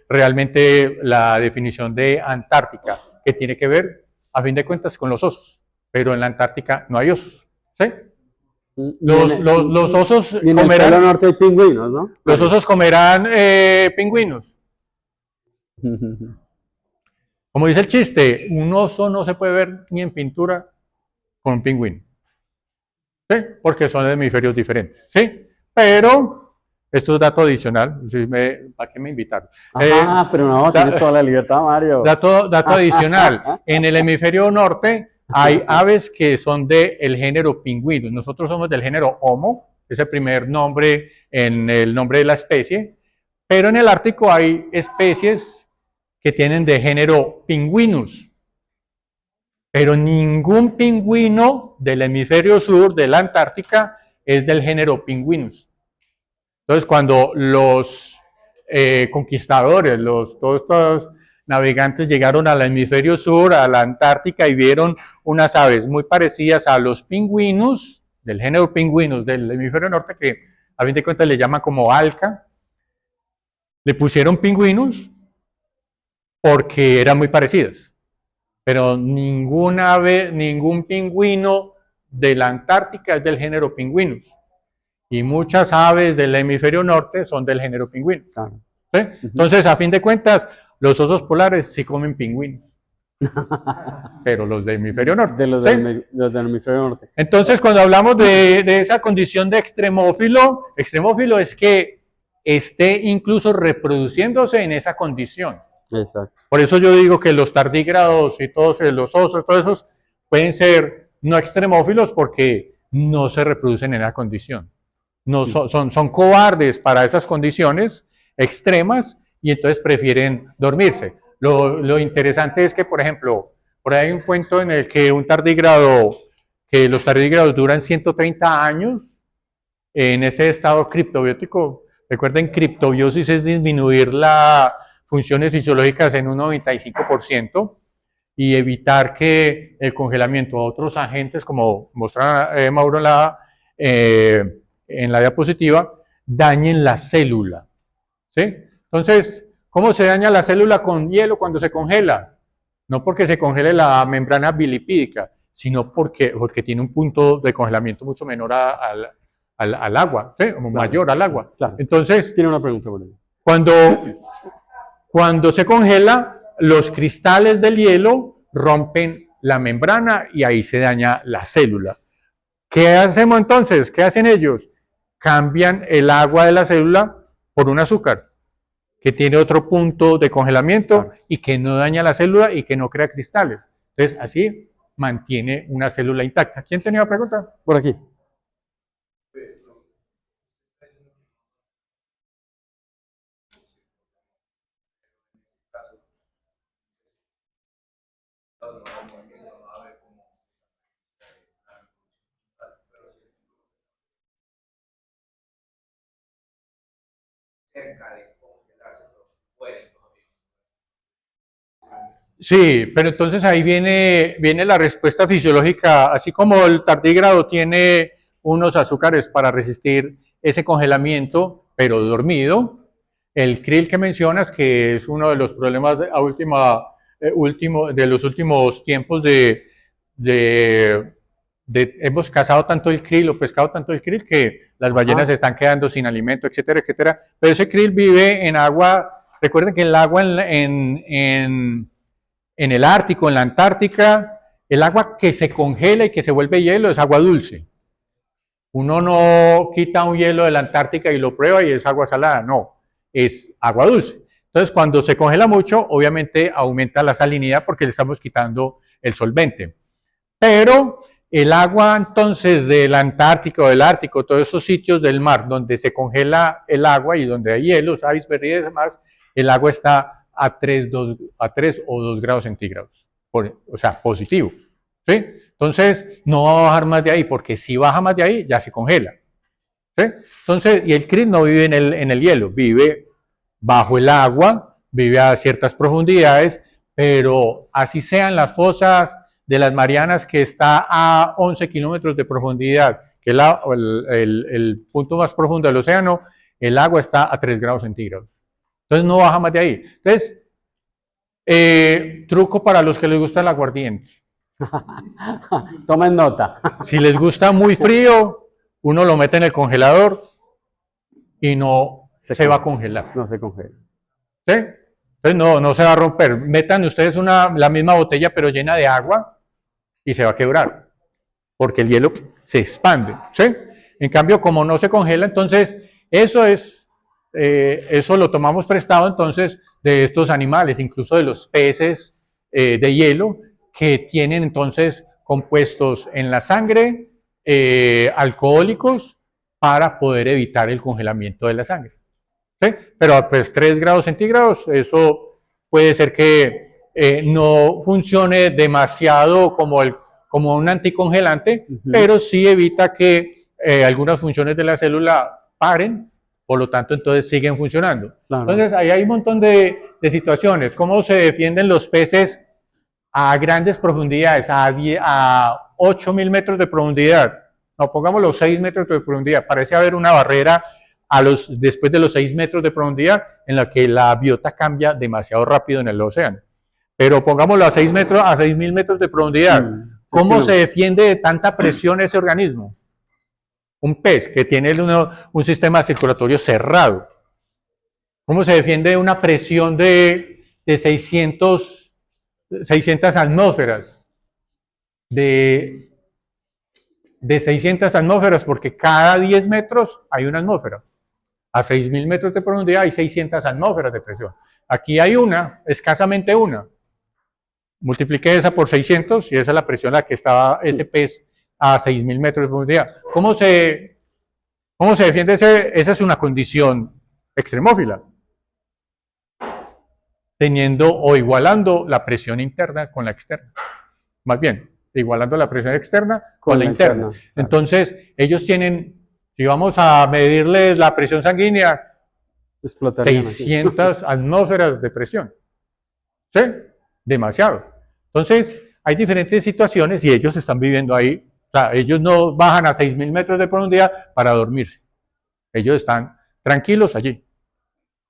realmente la definición de Antártica, que tiene que ver, a fin de cuentas, con los osos. Pero en la Antártica no hay osos. ¿Sí? Los osos y en el Polo Norte hay pingüinos, ¿no? Los osos comerán pingüinos. Como dice el chiste, un oso no se puede ver ni en pintura con un pingüino. ¿Sí? Porque son hemisferios diferentes. ¿Sí? Pero esto es dato adicional. ¿Para qué me invitaron? Pero no, tienes toda la libertad, Mario. Dato adicional. En el hemisferio norte hay aves que son del género pingüino. Nosotros somos del género Homo, es el primer nombre en el nombre de la especie. Pero en el Ártico hay especies que tienen de género Pinguinus. Pero ningún pingüino del hemisferio sur, de la Antártica, es del género Pinguinus. Entonces, cuando los conquistadores, todos estos navegantes llegaron al hemisferio sur, a la Antártica, y vieron unas aves muy parecidas a los pingüinus, del género Pinguinus del hemisferio norte, que a fin de cuentas le llaman como alca, le pusieron pingüinus porque eran muy parecidas. Pero ningún ave, ningún pingüino de la Antártica es del género Pinguinus. Y muchas aves del hemisferio norte son del género pingüino. ¿Sí? Entonces, a fin de cuentas, los osos polares sí comen pingüinos. Pero los del hemisferio norte. Los del hemisferio norte. Entonces, cuando hablamos de esa condición de extremófilo es que esté incluso reproduciéndose en esa condición. Exacto. Por eso yo digo que los tardígrados y todos los osos, todos esos, pueden ser no extremófilos porque no se reproducen en esa condición. No, son cobardes para esas condiciones extremas y entonces prefieren dormirse. Lo interesante es que, por ejemplo, por ahí hay un cuento en el que que los tardígrados duran 130 años en ese estado criptobiótico. Recuerden, criptobiosis es disminuir las funciones fisiológicas en un 95% y evitar que el congelamiento a otros agentes, como mostraba Mauro en la diapositiva, dañen la célula. ¿Sí? Entonces, ¿cómo se daña la célula con hielo cuando se congela? No porque se congele la membrana bilipídica, sino porque tiene un punto de congelamiento mucho menor al agua, ¿sí? Como mayor al agua. Claro. Entonces, tiene una pregunta por ahí. Cuando se congela, los cristales del hielo rompen la membrana y ahí se daña la célula. ¿Qué hacemos entonces? ¿Qué hacen ellos? Cambian el agua de la célula por un azúcar que tiene otro punto de congelamiento y que no daña la célula y que no crea cristales. Entonces, así mantiene una célula intacta. ¿Quién tenía pregunta? Por aquí. Sí, pero entonces ahí viene la respuesta fisiológica, así como el tardígrado tiene unos azúcares para resistir ese congelamiento, pero dormido, el krill que mencionas, que es uno de los problemas de los últimos tiempos hemos cazado tanto el krill o pescado tanto el krill que las ballenas se están quedando sin alimento, etcétera, etcétera. Pero ese krill vive en agua, recuerden que el agua en el Ártico, en la Antártica, el agua que se congela y que se vuelve hielo es agua dulce. Uno no quita un hielo de la Antártica y lo prueba y es agua salada, no, es agua dulce. Entonces, cuando se congela mucho, obviamente aumenta la salinidad porque le estamos quitando el solvente. Pero el agua entonces de la Antártica o del Ártico, todos esos sitios del mar donde se congela el agua y donde hay hielos, iceberg y demás, el agua está a 3 o 2 grados centígrados, o sea, positivo. ¿Sí? Entonces, no va a bajar más de ahí, porque si baja más de ahí, ya se congela. ¿Sí? Entonces, y el krill no vive en el hielo, vive bajo el agua, vive a ciertas profundidades, pero así sean las fosas de las Marianas, que está a 11 kilómetros de profundidad, que es el punto más profundo del océano, el agua está a 3 grados centígrados. Entonces no baja más de ahí. Entonces, truco para los que les gusta el aguardiente. Tomen nota. Si les gusta muy frío, uno lo mete en el congelador y no se va a congelar. No se congela. ¿Sí? Entonces no se va a romper. Metan ustedes la misma botella pero llena de agua y se va a quebrar, porque el hielo se expande. ¿Sí? En cambio, como no se congela, entonces eso lo tomamos prestado entonces de estos animales, incluso de los peces de hielo, que tienen entonces compuestos en la sangre alcohólicos para poder evitar el congelamiento de la sangre. ¿Sí? Pero pues 3 grados centígrados, eso puede ser que no funcione demasiado como un anticongelante, pero sí evita que algunas funciones de la célula paren, por lo tanto entonces siguen funcionando. Claro. Entonces ahí hay un montón de situaciones. ¿Cómo se defienden los peces a grandes profundidades, a 8.000 metros de profundidad? No, pongamos los 6 metros de profundidad. Parece haber una barrera después de los 6 metros de profundidad en la que la biota cambia demasiado rápido en el océano. Pero pongámoslo a 6.000 metros de profundidad. ¿Cómo se defiende de tanta presión ese organismo? Un pez que tiene un sistema circulatorio cerrado. ¿Cómo se defiende de una presión de 600 atmósferas? De 600 atmósferas, porque cada 10 metros hay una atmósfera. A 6.000 metros de profundidad hay 600 atmósferas de presión. Aquí hay escasamente una. Multiplique esa por 600 y esa es la presión a la que estaba ese pez a 6.000 metros de profundidad. ¿Cómo se defiende esa es una condición extremófila? Teniendo o igualando la presión interna con la externa. Más bien, igualando la presión externa con la interna. Claro. Entonces, ellos tienen, si vamos a medirles la presión sanguínea, 600 atmósferas de presión. ¿Sí? Demasiado. Entonces, hay diferentes situaciones y ellos están viviendo ahí. O sea, ellos no bajan a 6.000 metros de profundidad para dormirse. Ellos están tranquilos allí.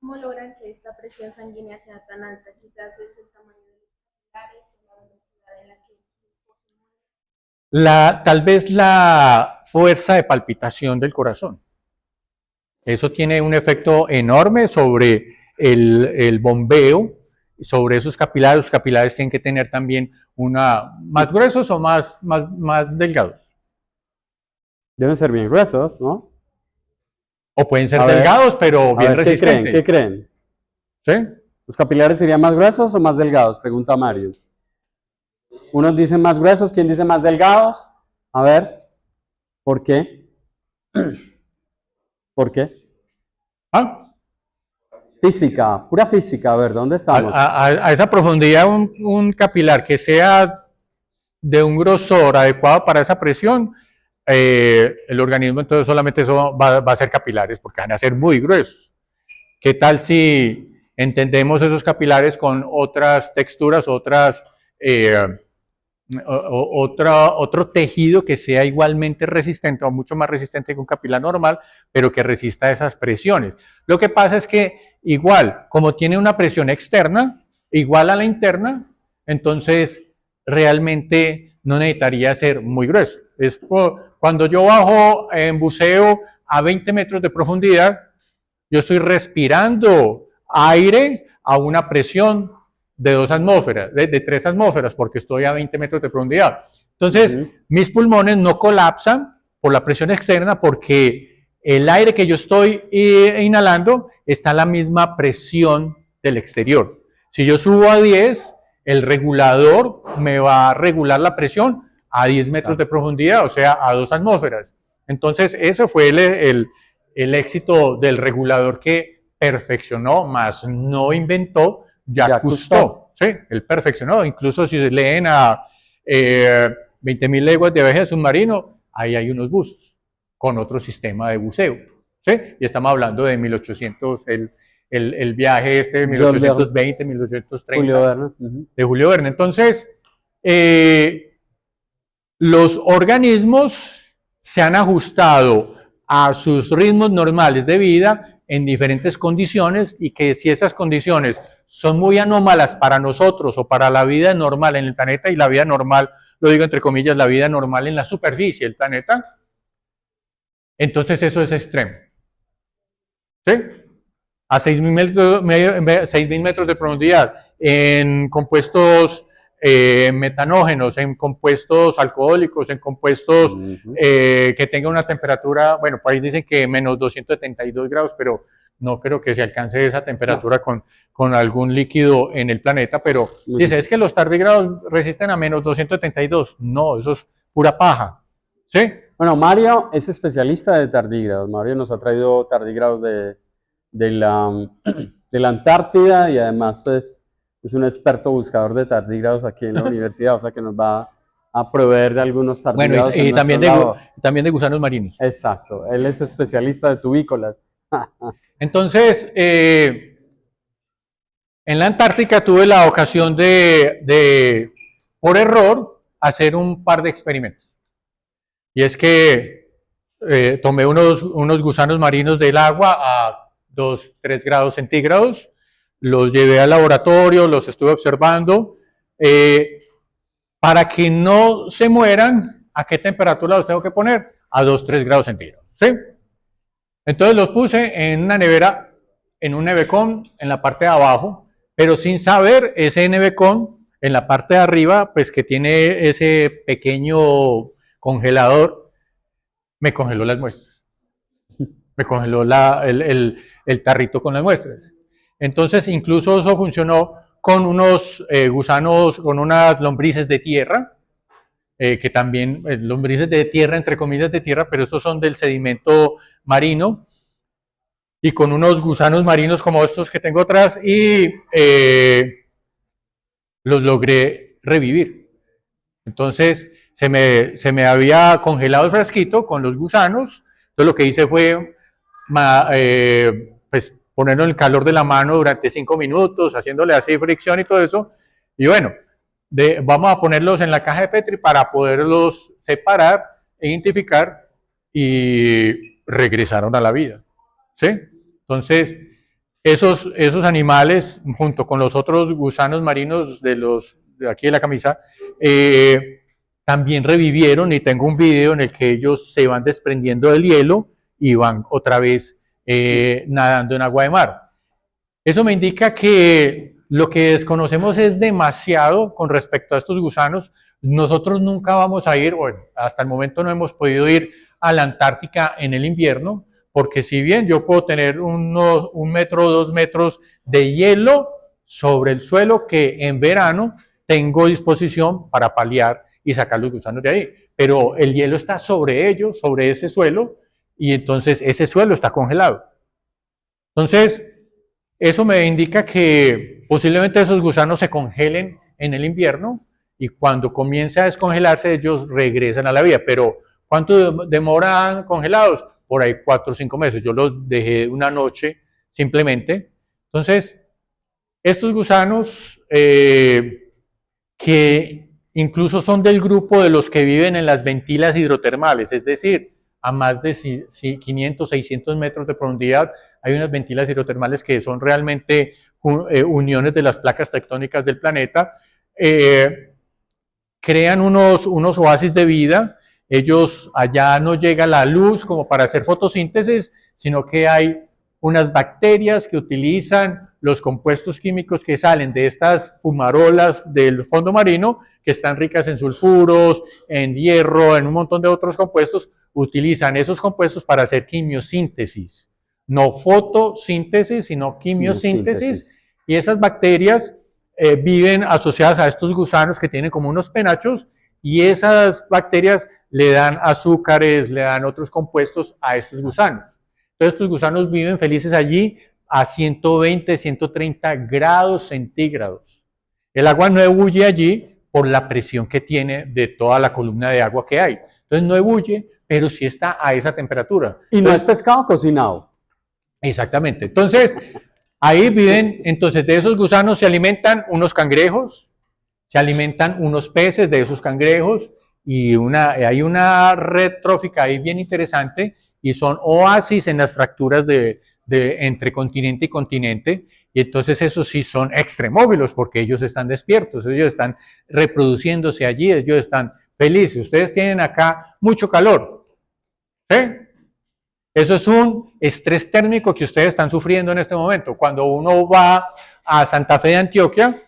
¿Cómo logran que esta presión sanguínea sea tan alta? Quizás es el tamaño de los capilares o la velocidad en la que se mueve. Tal vez la fuerza de palpitación del corazón. Eso tiene un efecto enorme sobre el bombeo, sobre esos capilares. Los capilares tienen que tener también más gruesos o más delgados. Deben ser bien gruesos, ¿no? O pueden ser delgados, pero bien resistentes. ¿Qué creen? ¿Sí? ¿Los capilares serían más gruesos o más delgados? Pregunta Mario. Unos dicen más gruesos, ¿quién dice más delgados? A ver, ¿por qué? ¿Por qué? ¿Ah? Física, pura física, a ver, ¿dónde estamos? A esa profundidad, un capilar que sea de un grosor adecuado para esa presión, el organismo entonces solamente eso va a ser capilares porque van a ser muy gruesos. ¿Qué tal si entendemos esos capilares con otras texturas, otro tejido que sea igualmente resistente o mucho más resistente que un capilar normal, pero que resista esas presiones? Lo que pasa es que igual, como tiene una presión externa, igual a la interna, entonces realmente no necesitaría ser muy grueso. Cuando yo bajo en buceo a 20 metros de profundidad, yo estoy respirando aire a una presión de 2 atmósferas, de 3 atmósferas, porque estoy a 20 metros de profundidad. Entonces, mis pulmones no colapsan por la presión externa porque el aire que yo estoy inhalando está a la misma presión del exterior. Si yo subo a 10, el regulador me va a regular la presión a 10 metros de profundidad, o sea, a 2 atmósferas. Entonces, eso fue el éxito del regulador que perfeccionó, más no inventó Jacques Cousteau. ¿Sí? Él perfeccionó. Incluso si leen a 20.000 leguas de viaje submarino, ahí hay unos buzos con otro sistema de buceo. ¿Sí? Y estamos hablando de 1800, el viaje este de 1820, 1830, Julio Verne. De Julio Verne. Entonces, los organismos se han ajustado a sus ritmos normales de vida en diferentes condiciones, y que si esas condiciones son muy anómalas para nosotros o para la vida normal en el planeta, y la vida normal, lo digo entre comillas, la vida normal en la superficie del planeta, entonces eso es extremo. ¿Sí? A 6.000 metros de profundidad, en compuestos metanógenos, en compuestos alcohólicos, en compuestos que tengan una temperatura, bueno, por ahí dicen que menos 272 grados, pero no creo que se alcance esa temperatura con algún líquido en el planeta, pero dice, es que los tardígrados resisten a menos 272. No, eso es pura paja. ¿Sí? Bueno, Mario es especialista de tardígrados. Mario nos ha traído tardígrados de la Antártida, y además pues es un experto buscador de tardígrados aquí en la universidad, o sea que nos va a proveer de algunos tardígrados. Bueno, y también de gusanos marinos. Exacto, él es especialista de tubícolas. Entonces, en la Antártica tuve la ocasión por error, hacer un par de experimentos. Y es que tomé unos gusanos marinos del agua a 2, 3 grados centígrados, los llevé al laboratorio, los estuve observando, para que no se mueran. ¿A qué temperatura los tengo que poner? A 2, 3 grados centígrados. ¿Sí? Entonces los puse en una nevera, en un nevecón en la parte de abajo, pero sin saber, ese nevecón en la parte de arriba, pues que tiene ese pequeño congelador, me congeló las muestras. Me congeló el tarrito con las muestras. Entonces, incluso eso funcionó con unos gusanos, con unas lombrices de tierra, que también, lombrices de tierra, entre comillas de tierra, pero estos son del sedimento marino, y con unos gusanos marinos como estos que tengo atrás, y los logré revivir. Entonces, se me había congelado el frasquito con los gusanos. Entonces, lo que hice fue pues ponerlo en el calor de la mano durante 5 minutos, haciéndole así fricción y todo eso. Y bueno, vamos a ponerlos en la caja de Petri para poderlos separar, identificar, y regresaron a la vida. ¿Sí? Entonces, esos animales, junto con los otros gusanos marinos de aquí de la camisa, también revivieron, y tengo un video en el que ellos se van desprendiendo del hielo y van otra vez nadando en agua de mar. Eso me indica que lo que desconocemos es demasiado con respecto a estos gusanos. Nosotros nunca vamos a ir, bueno, hasta el momento no hemos podido ir a la Antártica en el invierno, porque si bien yo puedo tener 1 metro o 2 metros de hielo sobre el suelo, que en verano tengo disposición para paliar y sacar los gusanos de ahí, pero el hielo está sobre ellos, sobre ese suelo, y entonces ese suelo está congelado. Entonces, eso me indica que posiblemente esos gusanos se congelen en el invierno y cuando comience a descongelarse ellos regresan a la vida. Pero ¿cuánto demoran congelados? Por ahí 4 o 5 meses. Yo los dejé una noche simplemente. Entonces, estos gusanos que incluso son del grupo de los que viven en las ventilas hidrotermales, es decir, a más de 500, 600 metros de profundidad, hay unas ventilas hidrotermales que son realmente uniones de las placas tectónicas del planeta, crean unos oasis de vida. Ellos, allá no llega la luz como para hacer fotosíntesis, sino que hay unas bacterias que utilizan los compuestos químicos que salen de estas fumarolas del fondo marino, que están ricas en sulfuros, en hierro, en un montón de otros compuestos, utilizan esos compuestos para hacer quimiosíntesis. No fotosíntesis, sino quimiosíntesis. Y esas bacterias viven asociadas a estos gusanos que tienen como unos penachos, y esas bacterias le dan azúcares, le dan otros compuestos a estos gusanos. Entonces estos gusanos viven felices allí a 120, 130 grados centígrados. El agua no ebulle allí por la presión que tiene de toda la columna de agua que hay. Entonces no ebulle, pero sí está a esa temperatura. Y no es pescado cocinado. Exactamente. Entonces, ahí viven, entonces de esos gusanos se alimentan unos cangrejos, se alimentan unos peces de esos cangrejos, y hay una red trófica ahí bien interesante, y son oasis en las fracturas entre continente y continente, y entonces esos sí son extremóvilos, porque ellos están despiertos, ellos están reproduciéndose allí, ellos están felices. Ustedes tienen acá mucho calor, ¿sí? Eso es un estrés térmico que ustedes están sufriendo en este momento. Cuando uno va a Santa Fe de Antioquia,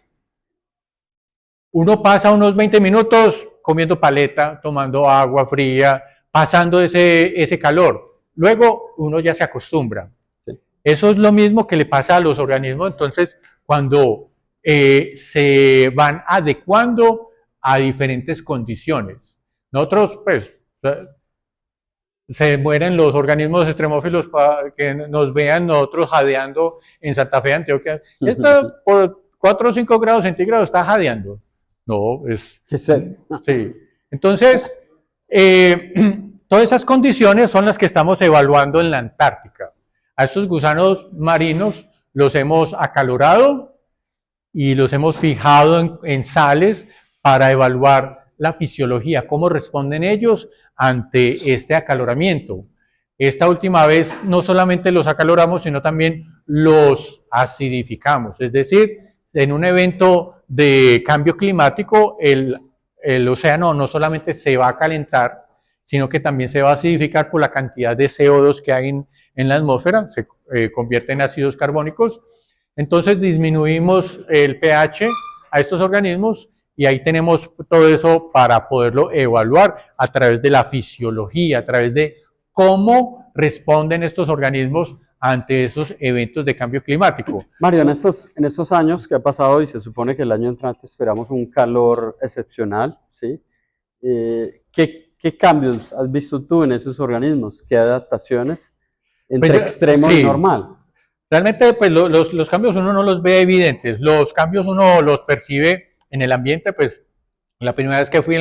uno pasa unos 20 minutos comiendo paleta, tomando agua fría, pasando ese calor. Luego uno ya se acostumbra. Sí. Eso es lo mismo que le pasa a los organismos, entonces, cuando se van adecuando a diferentes condiciones. Nosotros, pues, se mueren los organismos extremófilos para que nos vean nosotros jadeando en Santa Fe de Antioquia. Esto por 4 o 5 grados centígrados está jadeando. No, sí. Entonces, todas esas condiciones son las que estamos evaluando en la Antártica. A estos gusanos marinos los hemos acalorado y los hemos fijado en sales para evaluar la fisiología, cómo responden ellos ante este acaloramiento. Esta última vez no solamente los acaloramos, sino también los acidificamos, es decir, en un evento de cambio climático, el océano no solamente se va a calentar, sino que también se va a acidificar por la cantidad de CO2 que hay en la atmósfera, se convierte en ácidos carbónicos. Entonces disminuimos el pH a estos organismos, y ahí tenemos todo eso para poderlo evaluar a través de la fisiología, a través de cómo responden estos organismos ante esos eventos de cambio climático. Mario, en estos años que ha pasado, y se supone que el año entrante esperamos un calor excepcional, ¿sí? ¿Qué cambios has visto tú en esos organismos? ¿Qué adaptaciones entre pues, extremo sí. y normal? Realmente, pues los cambios uno no los ve evidentes, los cambios uno los percibe en el ambiente. Pues la primera vez que fui a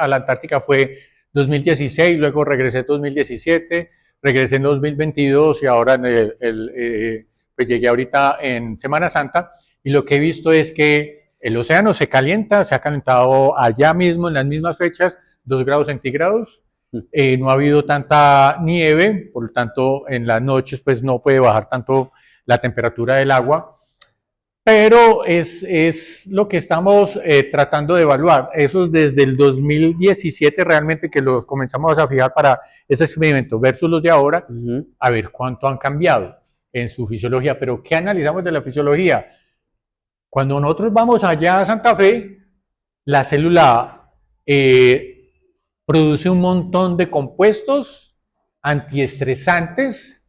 la Antártica fue 2016, luego regresé en 2017, regresé en 2022 y ahora pues llegué ahorita en Semana Santa, y lo que he visto es que el océano se calienta, se ha calentado allá mismo en las mismas fechas 2 grados centígrados. No ha habido tanta nieve, por lo tanto en las noches pues no puede bajar tanto la temperatura del agua, pero es lo que estamos tratando de evaluar. Eso es desde el 2017 realmente que lo comenzamos a fijar para ese experimento, versus los de ahora, a ver cuánto han cambiado en su fisiología. Pero ¿qué analizamos de la fisiología? Cuando nosotros vamos allá a Santa Fe, la célula produce un montón de compuestos antiestresantes,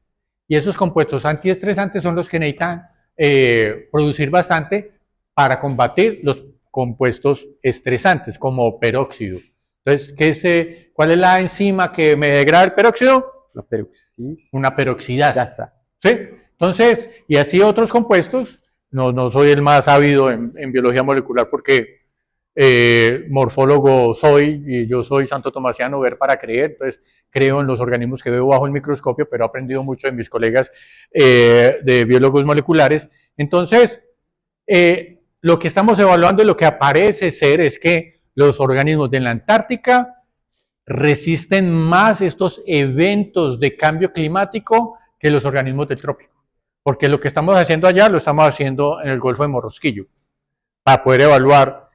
y esos compuestos antiestresantes son los que necesitan producir bastante para combatir los compuestos estresantes, como peróxido. Entonces, ¿cuál es la enzima que me degrada el peróxido? La peroxidasa. Una peroxidasa. ¿Sí? Entonces, y así otros compuestos, no soy el más ávido en biología molecular porque morfólogo soy y yo soy santo tomasiano, ver para creer, entonces creo en los organismos que veo bajo el microscopio, pero he aprendido mucho de mis colegas de biólogos moleculares. Entonces, lo que estamos evaluando y lo que aparece ser es que los organismos de la Antártica resisten más estos eventos de cambio climático que los organismos del trópico, porque lo que estamos haciendo allá lo estamos haciendo en el Golfo de Morrosquillo, para poder evaluar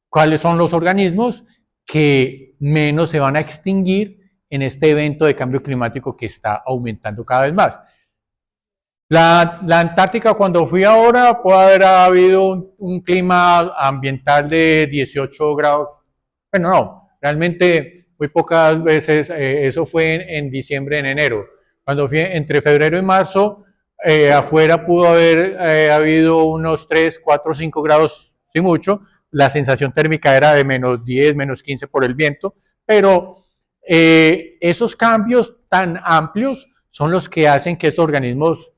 cuáles son los organismos que menos se van a extinguir en este evento de cambio climático que está aumentando cada vez más. La Antártica, cuando fui ahora, puede haber habido un clima ambiental de 18 grados. Bueno, no, realmente muy pocas veces, eso fue en diciembre, en enero. Cuando fui entre febrero y marzo, afuera pudo haber habido unos 3, 4, 5 grados, sí mucho. La sensación térmica era de menos 10, menos 15 por el viento, pero esos cambios tan amplios son los que hacen que estos organismos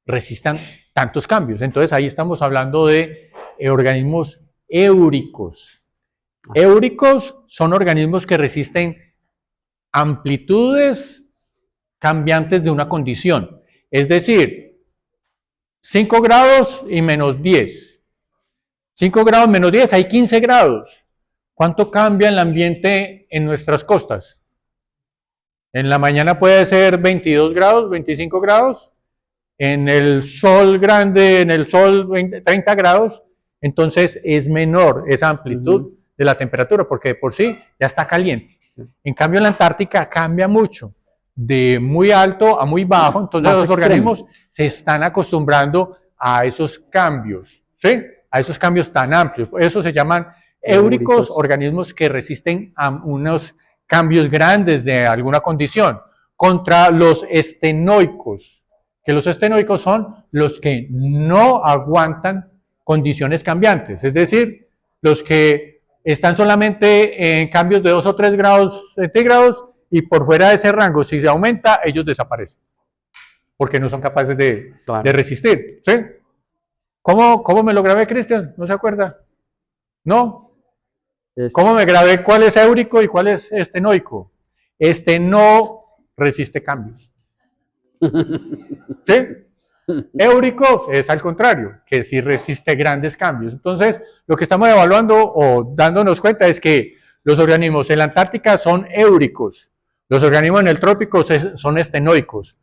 resistan tantos cambios. Entonces ahí estamos hablando de organismos éuricos. Éuricos son organismos que resisten amplitudes cambiantes de una condición. Es decir, 5 grados y menos 10. 5 grados menos 10, hay 15 grados. ¿Cuánto cambia el ambiente en nuestras costas? En la mañana puede ser 22 grados, 25 grados. En el sol grande, en el sol 30 grados. Entonces es menor esa amplitud de la temperatura, porque de por sí ya está caliente. En cambio, en la Antártica cambia mucho, de muy alto a muy bajo, entonces los organismos se están acostumbrando a esos cambios, ¿sí? A esos cambios tan amplios. Eso se llaman éuricos, organismos que resisten a unos cambios grandes de alguna condición, contra los estenoicos, que los estenoicos son los que no aguantan condiciones cambiantes, es decir, los que están solamente en cambios de 2 o 3 grados centígrados y por fuera de ese rango, si se aumenta, ellos desaparecen, porque no son capaces de resistir, ¿sí? ¿Cómo me lo grabé, Cristian? ¿No se acuerda? ¿No? ¿Cómo me grabé cuál es éurico y cuál es estenoico? Este no resiste cambios. ¿Sí? Éurico es al contrario, que sí resiste grandes cambios. Entonces, lo que estamos evaluando o dándonos cuenta es que los organismos en la Antártica son éuricos, los organismos en el trópico son estenoicos.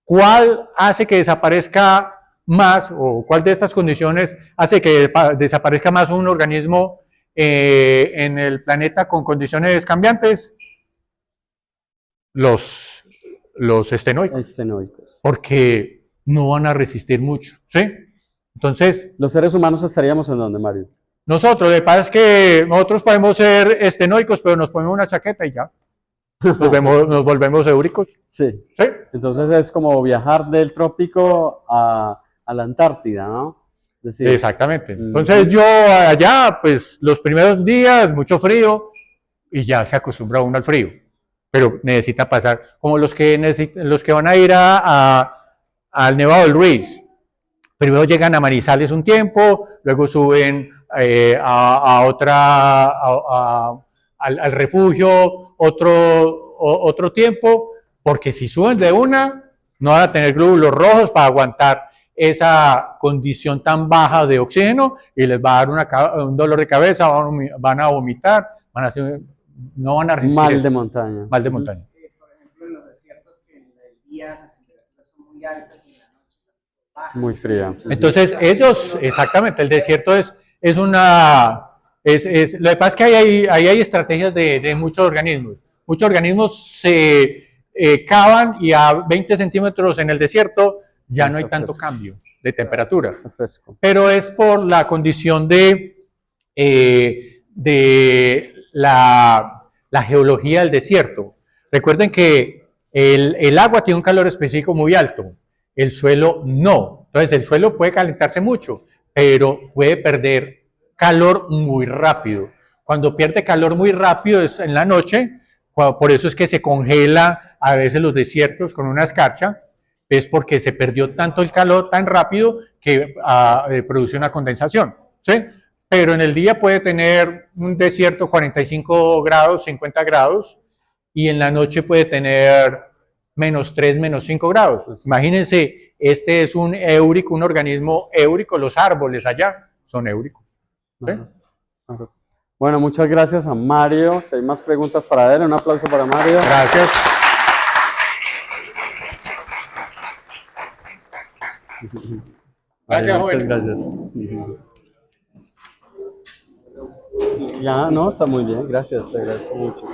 ¿Cuál hace que desaparezca más, o cuál de estas condiciones hace que desaparezca más un organismo en el planeta con condiciones cambiantes? Los estenoicos. Porque no van a resistir mucho, ¿sí? Entonces, ¿los seres humanos estaríamos en dónde, Mario? Nosotros, lo que pasa es que nosotros podemos ser estenoicos, pero nos ponemos una chaqueta y ya. Nos volvemos éuricos. Sí. ¿Sí? Entonces es como viajar del trópico a la Antártida, ¿no? Es decir, exactamente. Entonces yo allá, pues los primeros días, mucho frío, y ya se acostumbra uno al frío. Pero necesita pasar, como los que van a ir al Nevado del Ruiz. Primero llegan a Manizales un tiempo, luego suben al refugio otro tiempo, porque si suben de una, no van a tener glóbulos rojos para aguantar esa condición tan baja de oxígeno y les va a dar un dolor de cabeza, van a vomitar, no van a resistir. Mal de montaña. Mal de montaña. Por ejemplo, en los desiertos que en el día las temperaturas son muy altas y en la noche bajas. Muy fría. Entonces ellos, exactamente, el desierto es una... lo que pasa es que ahí hay estrategias de muchos organismos. Muchos organismos se cavan y a 20 centímetros en el desierto ya no hay tanto cambio de temperatura. Pero es por la condición de la geología del desierto. Recuerden que el agua tiene un calor específico muy alto, el suelo no. Entonces el suelo puede calentarse mucho, pero puede perder calor muy rápido. Cuando pierde calor muy rápido es en la noche, por eso es que se congela a veces los desiertos con una escarcha, es porque se perdió tanto el calor tan rápido que produce una condensación, ¿sí? Pero en el día puede tener un desierto 45 grados, 50 grados, y en la noche puede tener -3, -5 grados. Imagínense, este es un éurico, un organismo éurico, los árboles allá son éuricos. ¿Sí? Bueno, muchas gracias a Mario. Si hay más preguntas para él, un aplauso para Mario. Gracias. Gracias, muchas joven. gracias. Ya, no, está muy bien. Gracias, te agradezco mucho.